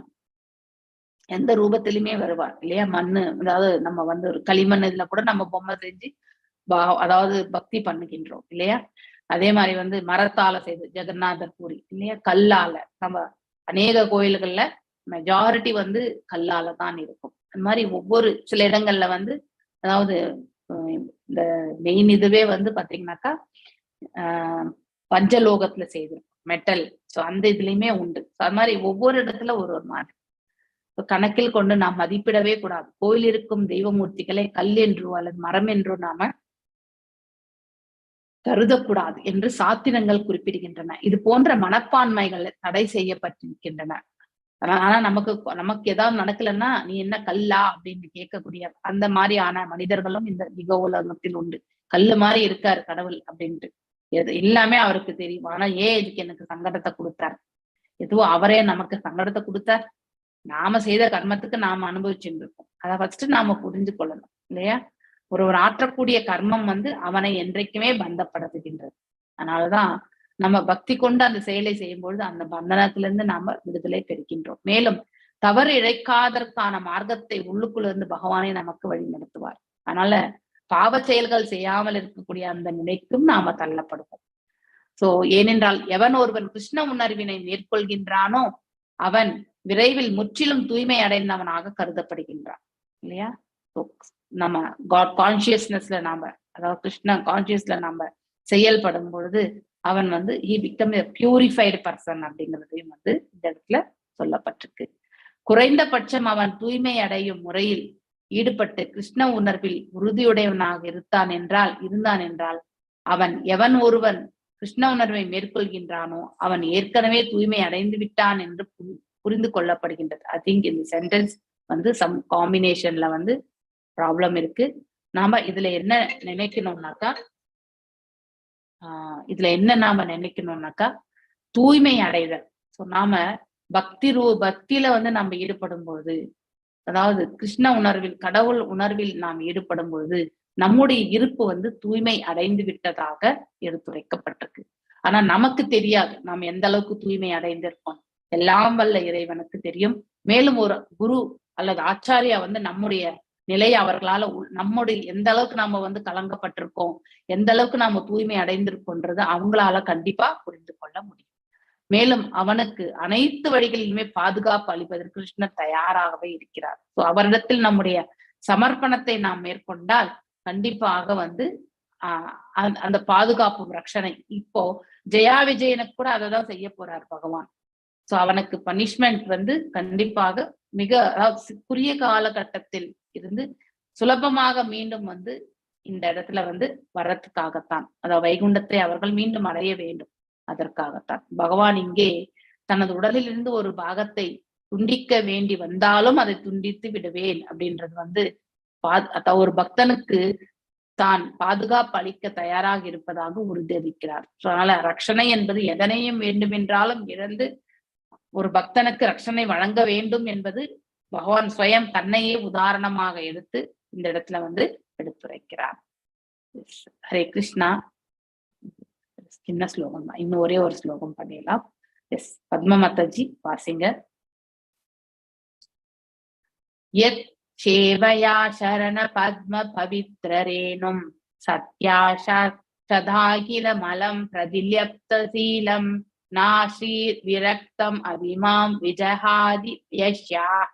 B: எந்த ரூபத்திலுமே வருவார் இல்லையா. மண்ணு, அதாவது நம்ம வந்து ஒரு களிமண் இதுல கூட நம்ம பொம்மை செஞ்சு அதாவது பக்தி பண்ணுகின்றோம் இல்லையா. அதே மாதிரி வந்து மரத்தால செய்து ஜெகநாதர் பூரி இல்லையா, கல்லால. நம்ம அநேக கோயில்கள்ல மெஜாரிட்டி வந்து கல்லால தான் இருக்கும். அந்த மாதிரி ஒவ்வொரு சில இடங்கள்ல வந்து, அதாவது இந்த மெயின் இதுவே வந்து பாத்தீங்கன்னாக்கா பஞ்சலோகத்துல செய்திருக்கும், மெட்டல். சோ அந்த இதுலயுமே உண்டு. அது மாதிரி ஒவ்வொரு இடத்துல ஒரு மாதிரி கணக்கில் கொண்டு நாம் மதிப்பிடவே கூடாது. கோயில் இருக்கும் தெய்வமூர்த்திகளை கல் என்றோ அல்லது மரம் என்றோ நாம கருதக்கூடாது என்று சாத்திரங்கள் குறிப்பிடுகின்றன. இது போன்ற மனப்பான்மைகள் தடை செய்யப்பட்டிருக்கின்றன. ஆனா நமக்கு ஏதாவது நடக்கலன்னா நீ என்ன கல்லா அப்படின்னு கேட்கக்கூடிய அந்த மாதிரியான மனிதர்களும் இந்த யுக உலகத்தில் உண்டு. கல்லு மாதிரி இருக்காரு கடவுள் அப்படின்ட்டு, எல்லாமே அவருக்கு தெரியும். ஆனா இதுக்கு எனக்கு சங்கடத்தை கொடுத்தார், எதுவோ அவரே நமக்கு சங்கடத்தை கொடுத்தார். நாம செய்த கர்மத்துக்கு நாம அனுபவிச்சுட்டு இருக்கோம். அதை ஃபர்ஸ்ட் நாம புரிந்து கொள்ளணும் இல்லையா? ஒரு ஆற்றக்கூடிய கர்மம் அவனை என்றைக்குமே பந்தப்படுத்துகின்றது. அதனாலதான் நம்ம பக்தி கொண்டு அந்த செயலை செய்யும் பொழுது அந்த பந்தனத்திலிருந்து நாம விடுதலை பெறுகின்றோம். மேலும் தவறு இழைக்காதற்கான மார்க்கத்தை உள்ளுக்குள்ள இருந்து பகவானே நமக்கு வழி நடத்துவார். அதனால பாவ செயல்கள் செய்யாமல் இருக்கக்கூடிய அந்த நிலைக்கும் நாம தள்ளப்படுவோம். சோ ஏனென்றால் எவன் ஒருவன் கிருஷ்ண உணர்வினை மேற்கொள்கின்றானோ அவன் விரைவில் முற்றிலும் தூய்மை அடைந்தவனாக கருதப்படுகின்றான் இல்லையா? நம்ம காட் கான்சியஸ்னஸ்ல நாம, அதாவது கிருஷ்ண கான்சியஸ்ல நாம செயல்படும் பொழுது அவன் he become a purified person அப்படிங்கிறதையும் இந்த இடத்துல சொல்லப்பட்டிருக்கு. குறைந்தபட்சம் அவன் தூய்மை அடையும் முறையில் ஈடுபட்டு கிருஷ்ண உணர்வில் உறுதியுடையவனாக இருந்தான் என்றால் அவன் எவன் ஒருவன் கிருஷ்ண உணர்வை மேற்கொள்கின்றானோ அவன் ஏற்கனவே தூய்மை அடைந்து விட்டான் என்று புரிந்து கொள்ளப்படுகின்றது. ஐ திங்க் இந்த சென்டென்ஸ் சம் காம்பினேஷன்ல ப்ராப்ளம் இருக்கு. நாம இதுல என்ன நினைக்கணும்னாக்கா தூய்மை அடைதல். சோ நாம பக்தியில நம்ம ஈடுபடும் பொழுது, அதாவது கிருஷ்ண உணர்வில் கடவுள் உணர்வில் நாம் ஈடுபடும் பொழுது நம்முடைய இருப்பு தூய்மை அடைந்து விட்டதாக எடுத்துரைக்கப்பட்டிருக்கு. ஆனா நமக்கு தெரியாது நாம் எந்த அளவுக்கு தூய்மை அடைந்திருக்கோம். எல்லாம் வல்ல இறைவனுக்கு தெரியும். மேலும் ஒரு குரு அல்லது ஆச்சாரியா நம்முடைய நிலையை அவர்களால நம்முடைய எந்த அளவுக்கு நாம கலங்கப்பட்டிருக்கோம், எந்த அளவுக்கு நாம தூய்மை அடைந்திருக்கோன்றது அவங்களால கண்டிப்பா புரிந்து கொள்ள முடியும். மேலும் அவனுக்கு அனைத்து வழிகளிலுமே பாதுகாப்பு அளிப்பதற்கு கிருஷ்ணர் தயாராகவே இருக்கிறார். சோ அவரிடத்தில் நம்முடைய சமர்ப்பணத்தை நாம் மேற்கொண்டால் கண்டிப்பாக அந்த பாதுகாப்பு ரட்சணை. இப்போ ஜெயா விஜயனுக்கு கூட அதைதான் செய்ய போறார் பகவான். சோ அவனுக்கு பனிஷ்மெண்ட் கண்டிப்பாக மிக குறுகிய காலகட்டத்தில் இருந்து சுலபமாக மீண்டும் இந்த இடத்துல வர்றதுக்காகத்தான், அதாவது வைகுண்டத்தை அவர்கள் மீண்டும் அடைய வேண்டும். அதற்காகத்தான் பகவான் இங்கே தனது உடலில் இருந்து ஒரு பாகத்தை துண்டிக்க வேண்டி வந்தாலும் அதை துண்டித்து விடுவேன் அப்படின்றது ஒரு பக்தனுக்கு தான் பாதுகாப்பு அளிக்க தயாராக இருப்பதாக உறுதியளிக்கிறார். அதனால ரட்சணை என்பது எதனையும் வேண்டுமென்றாலும் இழந்து ஒரு பக்தனுக்கு ரட்சணை வழங்க வேண்டும் என்பது பகவான் ஸ்வயம் தன்னையே உதாரணமாக எடுத்து இந்த இடத்துல எடுத்துரைக்கிறார். ஹரே கிருஷ்ணா. சின்ன ஸ்லோகம் தான், இன்னும் ஒரே ஒரு ஸ்லோகம் பண்ணிடலாம். எஸ், பத்மா மாதாஜி வாசிங்க. யத் சேவயா சரண பத்ம பவித்ரரேணும் சத்யாஷா சதாகில மலம் பிரதில்யப்த சீலம் நாஸ்ரீர் விரக்தம் அபிமாம் விஜஹாதி யஷ்யாக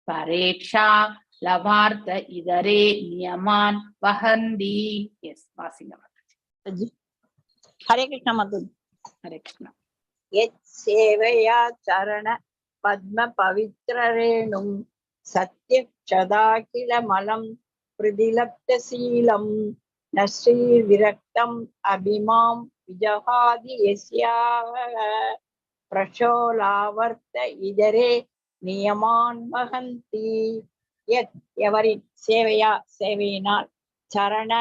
B: பரேக்ஷா லவார்த்த இதரே நியமான் வஹந்தி. எஸ், வாசிங்க மாதாஜி.
I: ஹரே கிருஷ்ணா மாதாஜி.
B: ஹரே கிருஷ்ணா.
I: யத் சேவையா சரண பத்ம பவித்ரரேணும் சத்யக்ஷதாகில மலம் பிரதிலப்த சீலம் நஸ்ரீர் விரக்தம் அபிமாம் விஜஹாதி யஸ்யாக பிரசோலாவர்த்த இதரே நியமான் வஹந்தி. யத் எவரின் சேவையினால் சரண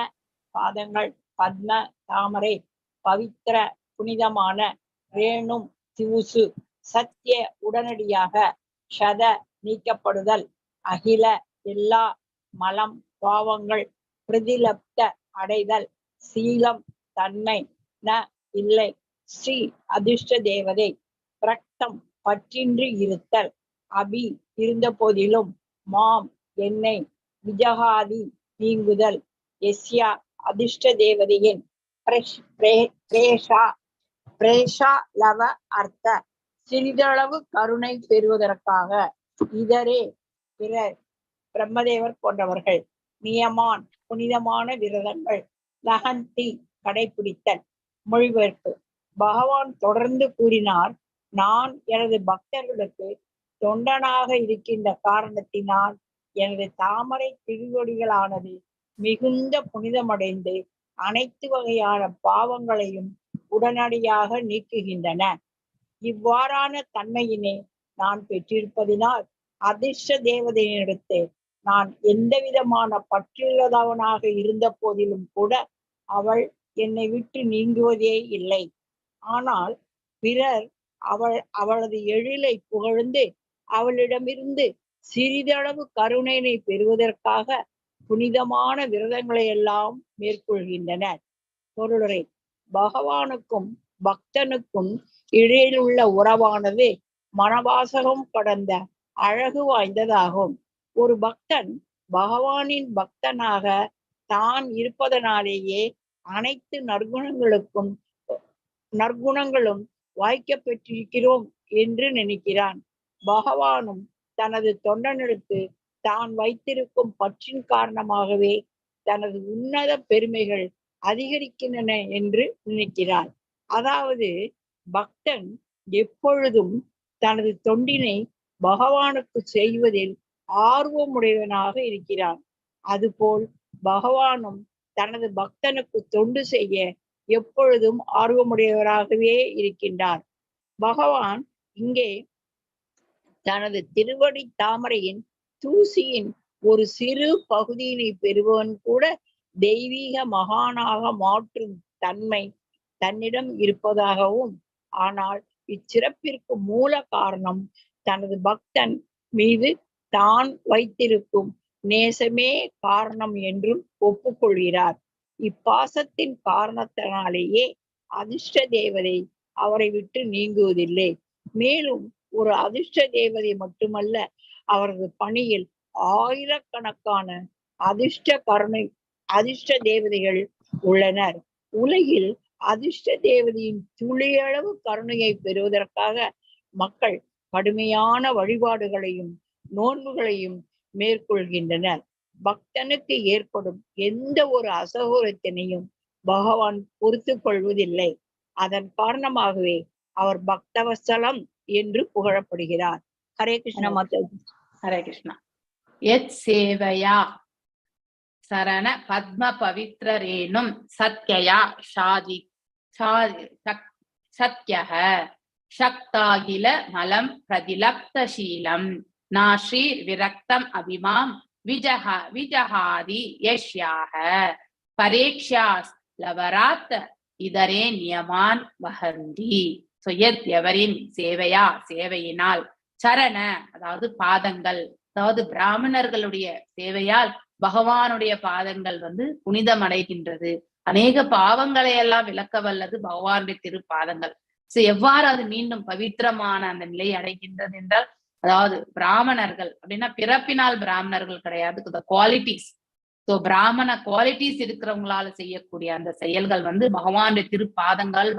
I: பாதங்கள் பத்ம தாமரை பவித்திர புனிதமான ரேணும் திவுசு சத்திய உடனடியாக சத நீக்கப்படுதல் அகில எல்லா மலம் பாவங்கள் பிரதிலப்த அடைதல் சீலம் தன்மை ந இல்லை ஸ்ரீ அதிர்ஷ்ட தேவதை பிரக்தம் பற்றின்றி இருத்தல் அபி இருந்த போதிலும் மாம் என்னை விஜகாதி நீங்குதல் எஸ்யா அதிர்ஷ்ட தேவதையின் பிரேஷா லவ அர்த்த சிறிதளவு கருணை பெறுவதற்காக இதரே பிறர் பிரம்மதேவர் போன்றவர்கள் நியமான் புனிதமான விரதங்கள் லஹந்தி கடைபிடித்தல். மொழிபெயர்ப்பு. பகவான் தொடர்ந்து கூறினார், நான் எனது பக்தர்களுக்கு தொண்டனாக இருக்கின்ற காரணத்தினால் எனது தாமரை திருவடிகளானது மிகுந்த புனிதமடைந்து அனைத்து வகையான பாவங்களையும் உடனடியாக நீக்குகின்றன. இவ்வாறான தன்மையினை நான் பெற்றிருப்பதினால் அதிர்ஷ்ட தேவதையினிடத்து நான் எந்த விதமான பற்றுள்ளதவனாக இருந்த போதிலும் கூட அவள் என்னை விட்டு நீங்குவதே இல்லை. ஆனால் பிறர் அவளது எழிலை புகழ்ந்து அவளிடமிருந்து சிறிதளவு கருணையினை பெறுவதற்காக புனிதமான விரதங்களை எல்லாம் மேற்கொள்கின்றனர். பொருளுரை: பகவானுக்கும் பக்தனுக்கும் இடையில் உள்ள உறவானது மனவாசகம் கடந்த அழகு வாய்ந்ததாகும். ஒரு பக்தன் பகவானின் பக்தனாக தான் இருப்பதனாலேயே அனைத்து நற்குணங்களும் வாய்க்க பெற்றிருக்கிறோம் என்று நினைக்கிறான். பகவானும் தனது தொண்டனிடத்து தான் வைத்திருக்கும் பற்றின் காரணமாகவே தனது உன்னத பெருமைகள் அதிகரிக்கின்றன என்று நினைக்கிறான். அதாவது பக்தன் எப்பொழுதும் தனது தொண்டினை பகவானுக்கு செய்வதில் ஆர்வமுடையவனாக இருக்கிறான். அதுபோல் பகவானும் தனது பக்தனுக்கு தொண்டு செய்ய எப்பொழுதும் ஆர்வமுடையவராகவே இருக்கின்றார். பகவான் இங்கே தனது திருவடி தாமரையின் தூசியின் ஒரு சிறு பகுதியினை பெறுபவன் கூட தெய்வீக மகானாக மாற்றும் தன்மை தன்னிடம் இருப்பதாகவும், ஆனால் இச்சிறப்பிற்கு மூல காரணம் தனது பக்தன் மீது தான் வைத்திருக்கும் நேசமே காரணம் என்றும் ஒப்புக்கொள்கிறார். இப்பாசத்தின் காரணத்தினாலேயே அதிர்ஷ்ட தேவதை அவரை விட்டு நீங்குவதில்லை. மேலும் ஒரு அதிர்ஷ்ட தேவதை மட்டுமல்ல, அவரது பணியில் ஆயிரக்கணக்கான அதிர்ஷ்ட தேவதைகள் உள்ளனர். உலகில் அதிர்ஷ்ட தேவதையின் துளியளவு கருணையை பெறுவதற்காக மக்கள் கடுமையான வழிபாடுகளையும் நோன்புகளையும் மேற்கொள்கின்றனர். பக்தனுக்கு ஏற்படும் எந்த ஒரு அசௌகரியத்தினையும் பகவான் பொறுத்து கொள்வதில்லை. அதன் காரணமாகவே அவர் பக்தவத்சலம் என்று புகழப்படுகிறார். ஹரே கிருஷ்ண மாதாஜி.
B: ஹரே கிருஷ்ணா. யத் சேவையா சரண பத்ம பவித்ரரேணும் சத்யயா ஷாதி சத்யஹ சக்தாகில மலம் பிரதிலப்தசீலம் நாஸ்ரீ விரக்தம் அபிமாம் விஜஹாதி யஷ்யாக பரேக்ஷாஸ் லவராத் இதரே நியமான் வஹந்தி. எவரின் சேவையினால் சரண அதாவது பாதங்கள், அதாவது பிராமணர்களுடைய சேவையால் பகவானுடைய பாதங்கள் புனிதம் அடைகின்றது. அநேக பாவங்களை எல்லாம் விளக்க வல்லது பகவானுடைய திருப்பாதங்கள். எவ்வாறு அது மீண்டும் பவித்திரமான அந்த நிலையை அடைகின்றது என்றால், அதாவது பிராமணர்கள் அப்படின்னா பிறப்பினால் பிராமணர்கள் கிடையாது, குவாலிட்டிஸ். பிராமண குவாலிட்டிஸ் இருக்கிறவங்களால செய்யக்கூடிய அந்த செயல்கள் பகவானுடைய திருப்பாதங்கள்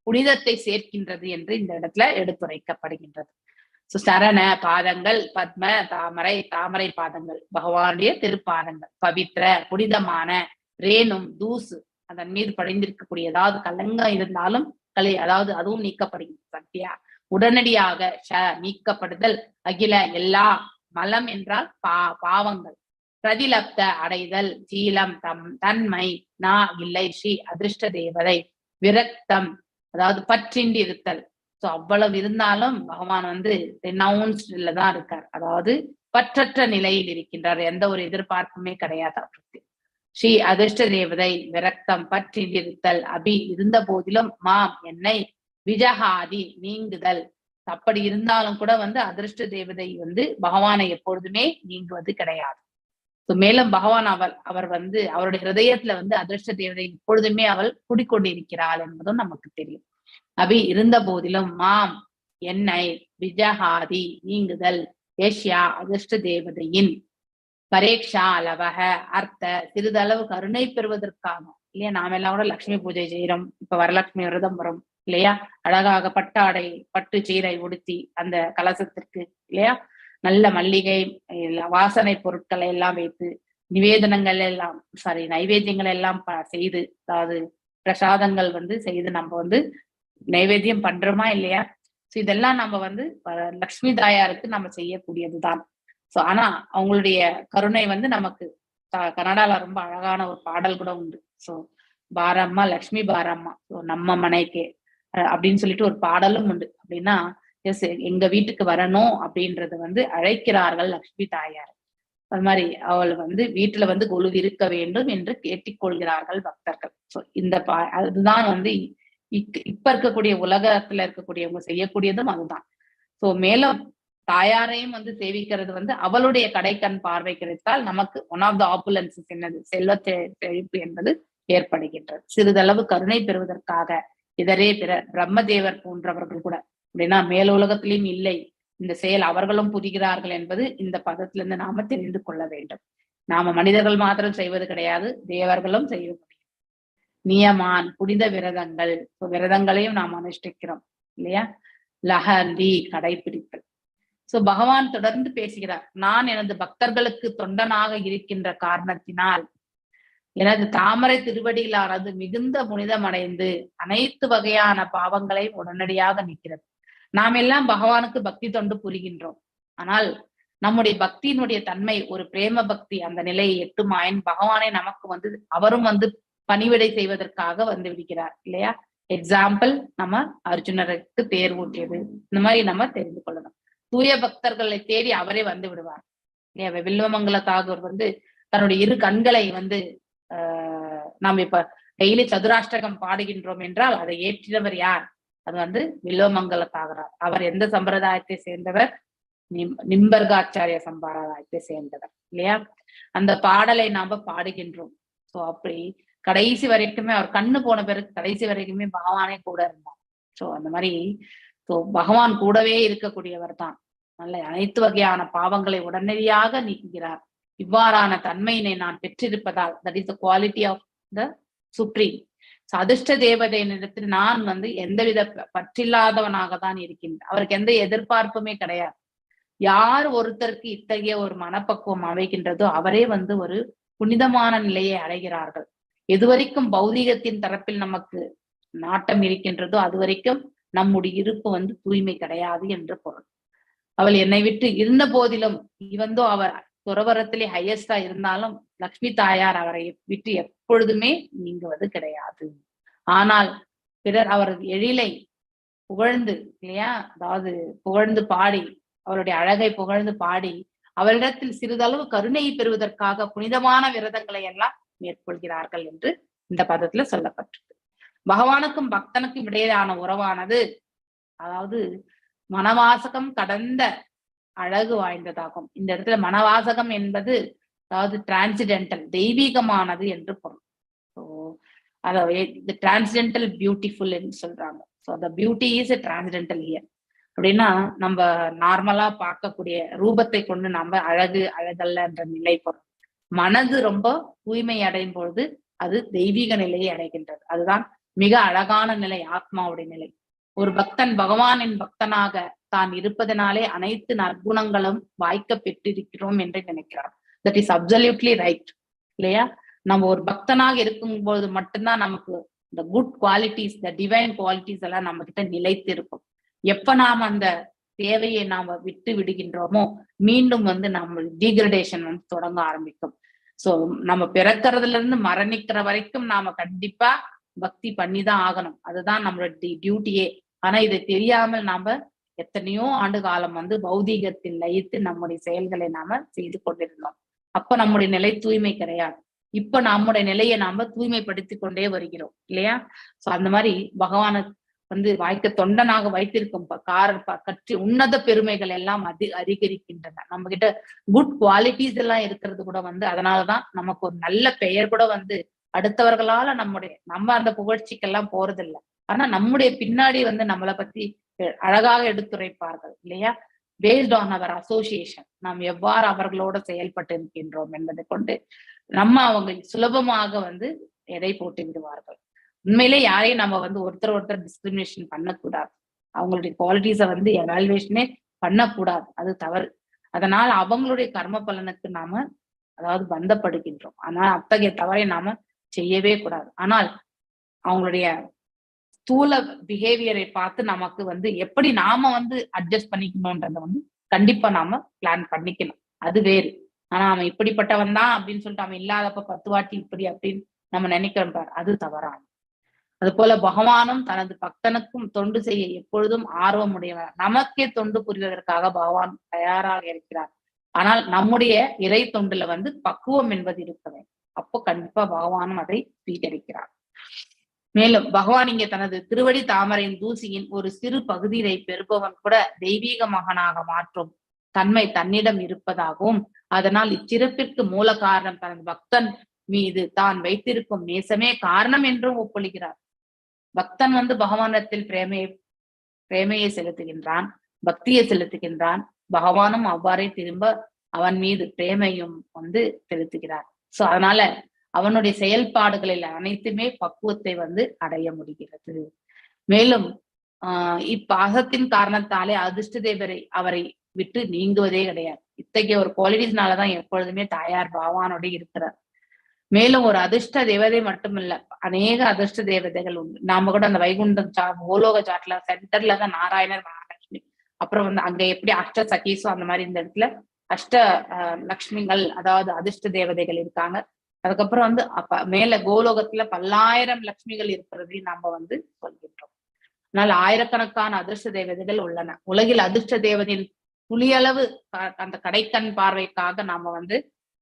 B: புனிதத்தை சேர்க்கின்றது என்று இந்த இடத்துல எடுத்துரைக்கப்படுகின்றது. சரண பாதங்கள், பத்ம தாமரை பாதங்கள், பகவானுடைய திருப்பாதங்கள், பவித்ர புனிதமான, ரேணும் தூசு அதன் மீது படிந்திருக்கக்கூடிய ஏதாவது கலங்கம் இருந்தாலும் அதாவது அதுவும் நீக்கப்படுகிறது. சத்யா உடனடியாக நீக்கப்படுதல், அகில எல்லா, மலம் என்றால் பாவங்கள், பிரதிலப்த அடைதல், சீலம் தன்மை, நா இல்லை, ஸ்ரீ அதிர்ஷ்ட தேவதை, விரக்தம் அதாவது பற்றின்றி இருத்தல். அவ்வளவு இருந்தாலும் பகவான் ரெனவுன்ஸ்ட்ல தான் இருக்கார், அதாவது பற்றற்ற நிலையில் இருக்கின்றார், எந்த ஒரு எதிர்பார்ப்புமே கிடையாது அவருக்கு. ஸ்ரீ அதிர்ஷ்ட தேவதை, விரக்தம் பற்றின்றி இருத்தல், அபி இருந்த போதிலும், மாம் என்னை, விஜகாதி நீங்குதல். அப்படி இருந்தாலும் கூட அதிர்ஷ்ட தேவதை பகவானை எப்பொழுதுமே நீங்குவது கிடையாது. மேலும் பகவான் அவர் அவருடைய ஹிருதயத்துல அதிர்ஷ்ட தேவதை எப்பொழுதுமே அவள் குடிக்கொண்டிருக்கிறாள் என்பதும் நமக்கு தெரியும். அபி இருந்த போதிலும், மாம் என்னை, விஜகாதி நீங்குதல், ஏஷ்யா அதிர்ஷ்ட தேவதையின், பரேக்ஷா லவக அர்த்த சிறிதளவு கருணை பெறுவதற்காக இல்லையா. நாம எல்லாம் கூட லட்சுமி பூஜை செய்யறோம். இப்ப வரலட்சுமி விரதம் வரும் இல்லையா, அழகாக பட்டாடை பட்டு சீரை உடுத்தி அந்த கலசத்திற்கு இல்லையா நல்ல மல்லிகை வாசனை பொருட்களை எல்லாம் வைத்து நிவேதனங்கள் எல்லாம் நைவேத்தியங்கள் எல்லாம் செய்து, அதாவது பிரசாதங்கள் செய்து நம்ம நைவேத்தியம் பண்றோமா இல்லையா. இதெல்லாம் நம்ம லக்ஷ்மி தாயாருக்கு நம்ம செய்யக்கூடியதுதான். ஆனா அவங்களுடைய கருணை நமக்கு கன்னடால ரொம்ப அழகான ஒரு பாடல் கூட உண்டு. பாரம்மா லக்ஷ்மி பாரம்மா நம்ம மனைக்கே அப்படின்னு சொல்லிட்டு ஒரு பாடலும் உண்டு. அப்படின்னா எங்க வீட்டுக்கு வரணும் அப்படின்றது அழைக்கிறார்கள் லக்ஷ்மி தாயார். அது மாதிரி அவள் வீட்டுல கொலு இருக்க வேண்டும் என்று கேட்டுக்கொள்கிறார்கள் பக்தர்கள். இந்த அதுதான் இப்ப இருக்கக்கூடிய உலகத்துல இருக்கக்கூடியவங்க செய்யக்கூடியதும் அதுதான். மேலும் தாயாரையும் வந்து சேவிக்கிறது வந்து அவளுடைய கடைக்கண் பார்வை கிடைத்தால் நமக்கு ஒன் ஆஃப் த ஆப்புலன்சஸ் என்னது செல்வ செழிப்பு என்பது ஏற்படுகின்றது. சிறிதளவு கருணை பெறுவதற்காக இதரே பிற பிரம்மதேவர் போன்றவர்கள் கூட அப்படின்னா மேலுலகத்திலையும் இல்லை இந்த செயல் அவர்களும் புரிகிறார்கள் என்பது இந்த பதத்திலிருந்து நாம தெரிந்து கொள்ள வேண்டும். நாம மனிதர்கள் மாத்திரம் செய்வது கிடையாது, தேவர்களும் செய்ய முடியும். நியமான் புனித விரதங்கள், விரதங்களையும் நாம் அனுஷ்டிக்கிறோம் இல்லையா, லஹந்தி கடைபிடித்தல். சோ பகவான் தொடர்ந்து பேசுகிறார், நான் எனது பக்தர்களுக்கு தொண்டனாக இருக்கின்ற காரணத்தினால் எனது தாமரை திருவடிகளானது மிகுந்த புனிதமடைந்து அனைத்து வகையான பாவங்களையும் உடனடியாக நிற்கிறது. நாம் எல்லாம் பகவானுக்கு பக்தி தொண்டு புரிகின்றோம். ஆனால் நம்முடைய பக்தியினுடைய தன்மை ஒரு பிரேம பக்தி அந்த நிலையை எட்டுமாயின் பகவானை நமக்கு வந்து அவரும் வந்து பணிவிடை செய்வதற்காக வந்து விடுகிறார் இல்லையா. எக்ஸாம்பிள் நம்ம அர்ஜுனருக்கு தேர் ஊட்டியது, இந்த மாதிரி நம்ம தெரிந்து கொள்ளணும். தூய பக்தர்களை தேடி அவரே வந்து விடுவார் இல்லையா. வில்வமங்கல தாகூர் வந்து தன்னுடைய இரு கண்களை வந்து நாம் இப்ப டெய்லி சதுராஷ்டகம் பாடுகின்றோம் என்றால் அதை ஏற்றினவர் யார்? அது வந்து வில்வமங்கல தாகரார். அவர் எந்த சம்பிரதாயத்தை சேர்ந்தவர்? நிம்பர்காச்சாரிய சம்பிரதாயத்தை சேர்ந்தவர் இல்லையா. அந்த பாடலை நாம பாடுகின்றோம். சோ அப்படி கடைசி வரைக்குமே அவர் கண்ணு போன பிறகு கடைசி வரைக்குமே பகவானே கூட இருந்தார். சோ அந்த மாதிரி பகவான் கூடவே இருக்கக்கூடியவர் தான். நல்ல அனைத்து வகையான பாவங்களை உடனடியாக நீக்குகிறார். இவ்வாறான தன்மையினை நான் பெற்றிருப்பதால், that is the quality of the supreme. அதிர்ஷ்ட தேவதையினிடத்தில் நான் வந்து எந்தவித பற்றில்லாதவனாக தான் இருக்கின்றேன். அவருக்கு எந்த எதிர்பார்ப்புமே கிடையாது. யார் ஒருத்தருக்கு இத்தகைய ஒரு மனப்பக்குவம் அமைகின்றதோ அவரே வந்து ஒரு புனிதமான நிலையை அடைகிறார்கள். எதுவரைக்கும் பௌதீகத்தின் தரப்பில் நமக்கு நாட்டம் இருக்கின்றதோ அது வரைக்கும் நம்முடைய இருப்பு வந்து தூய்மை கிடையாது என்று பொருள். அவள் என்னை விட்டு இருந்த போதிலும் இவந்தோ அவர் துறவரத்திலே ஹையஸ்டா இருந்தாலும் லக்ஷ்மி தாயார் அவரை விட்டு எப்பொழுதுமே நீங்குவது கிடையாது. ஆனால் பிறர் அவர் எழிலை புகழ்ந்து இல்லையா, அதாவது புகழ்ந்து பாடி அவருடைய அழகை புகழ்ந்து பாடி அவரிடத்தில் சிறிதளவு கருணையை பெறுவதற்காக புனிதமான விரதங்களை எல்லாம் மேற்கொள்கிறார்கள் என்று இந்த பதத்துல சொல்லப்பட்டிருக்கு. பகவானுக்கும் பக்தனுக்கும் இடையிலான உறவானது அதாவது மனவாசகம் கடந்த அழகு வாய்ந்ததாகும். இந்த இடத்துல மனவாசகம் என்பது அதாவது டிரான்சிடென்டல் தெய்வீகமானது என்று பொருள். ஸோ அதாவது டிரான்சிடென்டல் பியூட்டிஃபுல் என்று சொல்றாங்க. ஸோ அந்த பியூட்டி இஸ் டிரான்சிடென்டல் ஹியர். அப்படின்னா நம்ம நார்மலா பார்க்கக்கூடிய ரூபத்தை கொண்டு நம்ம அழகு அழகல்ல என்ற நிலை பொருள். மனது ரொம்ப தூய்மை அடையும் பொழுது அது தெய்வீக நிலையை அடைகின்றது. அதுதான் மிக அழகான நிலை, ஆத்மாவுடைய நிலை. ஒரு பக்தன் பகவானின் பக்தனாக தான் இருப்பதனாலே அனைத்து நற்குணங்களும் வாய்க்க பெற்றிருக்கிறோம் என்று நினைக்கிறார். தட் இஸ் அப்சல்யூட்லி ரைட் இல்லையா. நம்ம ஒரு பக்தனாக இருக்கும்போது மட்டும்தான் நமக்கு இந்த good qualities, the divine qualities எல்லாம் நம்ம கிட்ட நிலைத்து இருக்கும். எப்ப நாம் அந்த தேவையை நாம விட்டு விடுகின்றோமோ மீண்டும் வந்து நம்ம டீக்ரடேஷன் வந்து தொடங்க ஆரம்பிக்கும். சோ நம்ம பிறக்கிறதுல இருந்து மரணிக்கிற வரைக்கும் நாம கண்டிப்பா பக்தி பண்ணிதான் ஆகணும். அதுதான் நம்மளோட டியூட்டியே. ஆனா இதை தெரியாமல் நாம எத்தனையோ ஆண்டு காலம் வந்து பௌதீகத்தில் லயித்து நம்முடைய செயல்களை நாம செய்து கொண்டிருந்தோம். அப்ப நம்முடைய நிலை தூய்மை கிடையாது. இப்ப நம்முடைய நிலையை நாம தூய்மைப்படுத்தி கொண்டே வருகிறோம் இல்லையா. சோ அந்த மாதிரி பகவானை வந்து வாய்க்க தொண்டனாக வைத்திருக்கும் கட்சி உன்னத பெருமைகள் எல்லாம் அதிகரிக்கின்றன. நம்ம கிட்ட குட் குவாலிட்டிஸ் எல்லாம் இருக்கிறது கூட வந்து அதனாலதான் நமக்கு ஒரு நல்ல பெயர் கூட வந்து அடுத்தவர்களால நம்ம அந்த புகழ்ச்சிக்கெல்லாம் போறதில்லை. ஆனா நம்முடைய பின்னாடி வந்து நம்மளை பத்தி அழகாக எடுத்துரைப்பார்கள் இல்லையா. பேஸ்ட் ஆன் அவர் அசோசியேஷன், நாம் எவ்வாறு அவர்களோட செயல்பட்டு இருக்கின்றோம் என்பதை கொண்டு நம்ம அவங்க சுலபமாக வந்து எடை போட்டு விடுவார்கள். உண்மையிலே யாரையும் நம்ம வந்து ஒருத்தர் டிஸ்கிரிமினேஷன் பண்ணக்கூடாது. அவங்களுடைய குவாலிட்டிஸை வந்து எவாலுவேஷனே பண்ணக்கூடாது, அது தவறு. அதனால் அவங்களுடைய கர்ம பலனுக்கு நாம அதாவது பந்தப்படுகின்றோம். ஆனால் அத்தகைய தவறை நாம செய்யவே கூடாது. ஆனால் அவங்களுடைய ஸ்தூல பிஹேவியரை பார்த்து நமக்கு வந்து எப்படி நாம வந்து அட்ஜஸ்ட் பண்ணிக்கணும்ன்றத வந்து கண்டிப்பா நாம பிளான் பண்ணிக்கணும், அது வேறு. ஆனா அவன் இப்படிப்பட்டவன் தான் அப்படின்னு சொல்லிட்டு அவன் இல்லாதப்ப 10 வாட்டி இப்படி அப்படின்னு நம்ம நினைக்கிறோம் பார், அது தவறான. அது போல பகவானும் தனது பக்தனுக்கும் தொண்டு செய்ய எப்பொழுதும் ஆர்வமுடையவர். நமக்கே தொண்டு புரிவதற்காக பகவான் தயாராக இருக்கிறார். ஆனால் நம்முடைய இறை தொண்டுல வந்து பக்குவம் என்பது இருக்க வேண்டும். அப்போ கண்டிப்பா பகவானும் அதை ஸ்வீகரிக்கிறார். மேலும் பகவான் இங்கே தனது திருவடி தாமரையின் தூசியின் ஒரு சிறு பகுதியை பெறுபவன் கூட தெய்வீக மகனாக மாற்றும் தன்மை தன்னிடம் இருப்பதாகவும், அதனால் இச்சிறப்பிற்கு மூல காரணம் தனது பக்தன் மீது தான் வைத்திருக்கும் நேசமே காரணம் என்றும் ஒப்பொழிகிறார். பக்தன் பகவானிடத்தில் பிரேமையை செலுத்துகின்றான், பக்தியை செலுத்துகின்றான். பகவானும் அவ்வாறே திரும்ப அவன் மீது பிரேமையும் செலுத்துகிறார். சோ அதனால அவனுடைய செயல்பாடுகளில் அனைத்துமே பக்குவத்தை அடைய முடிகிறது. மேலும் இப்பாசத்தின் காரணத்தாலே அதிர்ஷ்ட தேவரை அவரை விட்டு நீங்குவதே கிடையாது. இத்தகைய ஒரு குவாலிட்டிஸ்னாலதான் எப்பொழுதுமே தாயார் பகவானோட இருக்கிறார். மேலும் ஒரு அதிர்ஷ்ட தேவதை மட்டுமல்ல, அநேக அதிர்ஷ்ட தேவதைகள் உண்டு. நாம கூட அந்த வைகுண்டம் கோலோக சாட்ல சென்டர்ல தான் நாராயணர், மகாலட்சுமி, அப்புறம் அங்க எப்படி அஷ்ட சகீசோ அந்த மாதிரி இந்த இடத்துல அஷ்ட லக்ஷ்மிகள், அதாவது அதிர்ஷ்ட தேவதைகள் இருக்காங்க. அதுக்கப்புறம் மேல கோலோகத்துல பல்லாயிரம் லட்சுமிகள் இருக்கிறதையும் நாம சொல்கின்றோம். அதனால ஆயிரக்கணக்கான அதிர்ஷ்ட தேவதைகள் உள்ளன. உலகில் அதிர்ஷ்ட தேவதையின் துளியளவு அந்த கடைக்கண் பார்வைக்காக நாம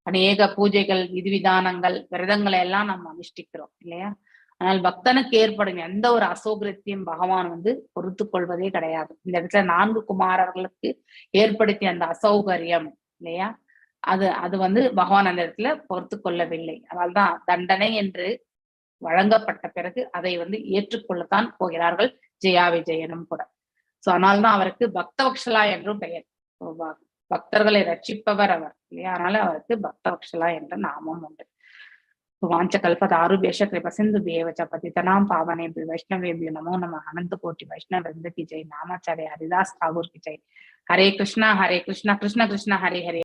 B: அநேக பூஜைகள், விதிவிதானங்கள், விரதங்களை எல்லாம் நம்ம அனுஷ்டிக்கிறோம் இல்லையா? ஆனால் பக்தனுக்கு ஏற்படும் எந்த ஒரு அசௌகரியத்தையும் பகவான் பொறுத்து கொள்வதே கிடையாது. இந்த இடத்துல 4 குமாரர்களுக்கு ஏற்படுத்திய அந்த அசௌகரியம் இல்லையா, அது பகவான் அந்த இடத்துல பொறுத்து கொள்ளவில்லை. அதனால்தான் தண்டனை என்று வழங்கப்பட்ட பிறகு அதை ஏற்றுக்கொள்ளத்தான் போகிறார்கள் ஜெயா விஜயனும் கூட. சோ அதனால்தான் அவருக்கு பக்தவக்ஷலா என்றும் பெயர். பக்தர்களை ரட்சிப்பவர் அவர் இல்லையா? அதனால அவருக்கு பக்தவக்ஷலா என்ற நாமம் உண்டு. வாஞ்ச கல்பதாருபேஷ கிருப சிந்து பேவச்ச பதிதனாம் பாவனேபியோ வைஷ்ணவேபியோ நமோ நம. அனந்த கோட்டி வைஷ்ணவ விருந்த கி ஜெய். நாமாச்சாரிய ஹரிதாஸ் தாகூர் கி ஜெய். ஹரே கிருஷ்ணா கிருஷ்ண கிருஷ்ண ஹரே ஹரே.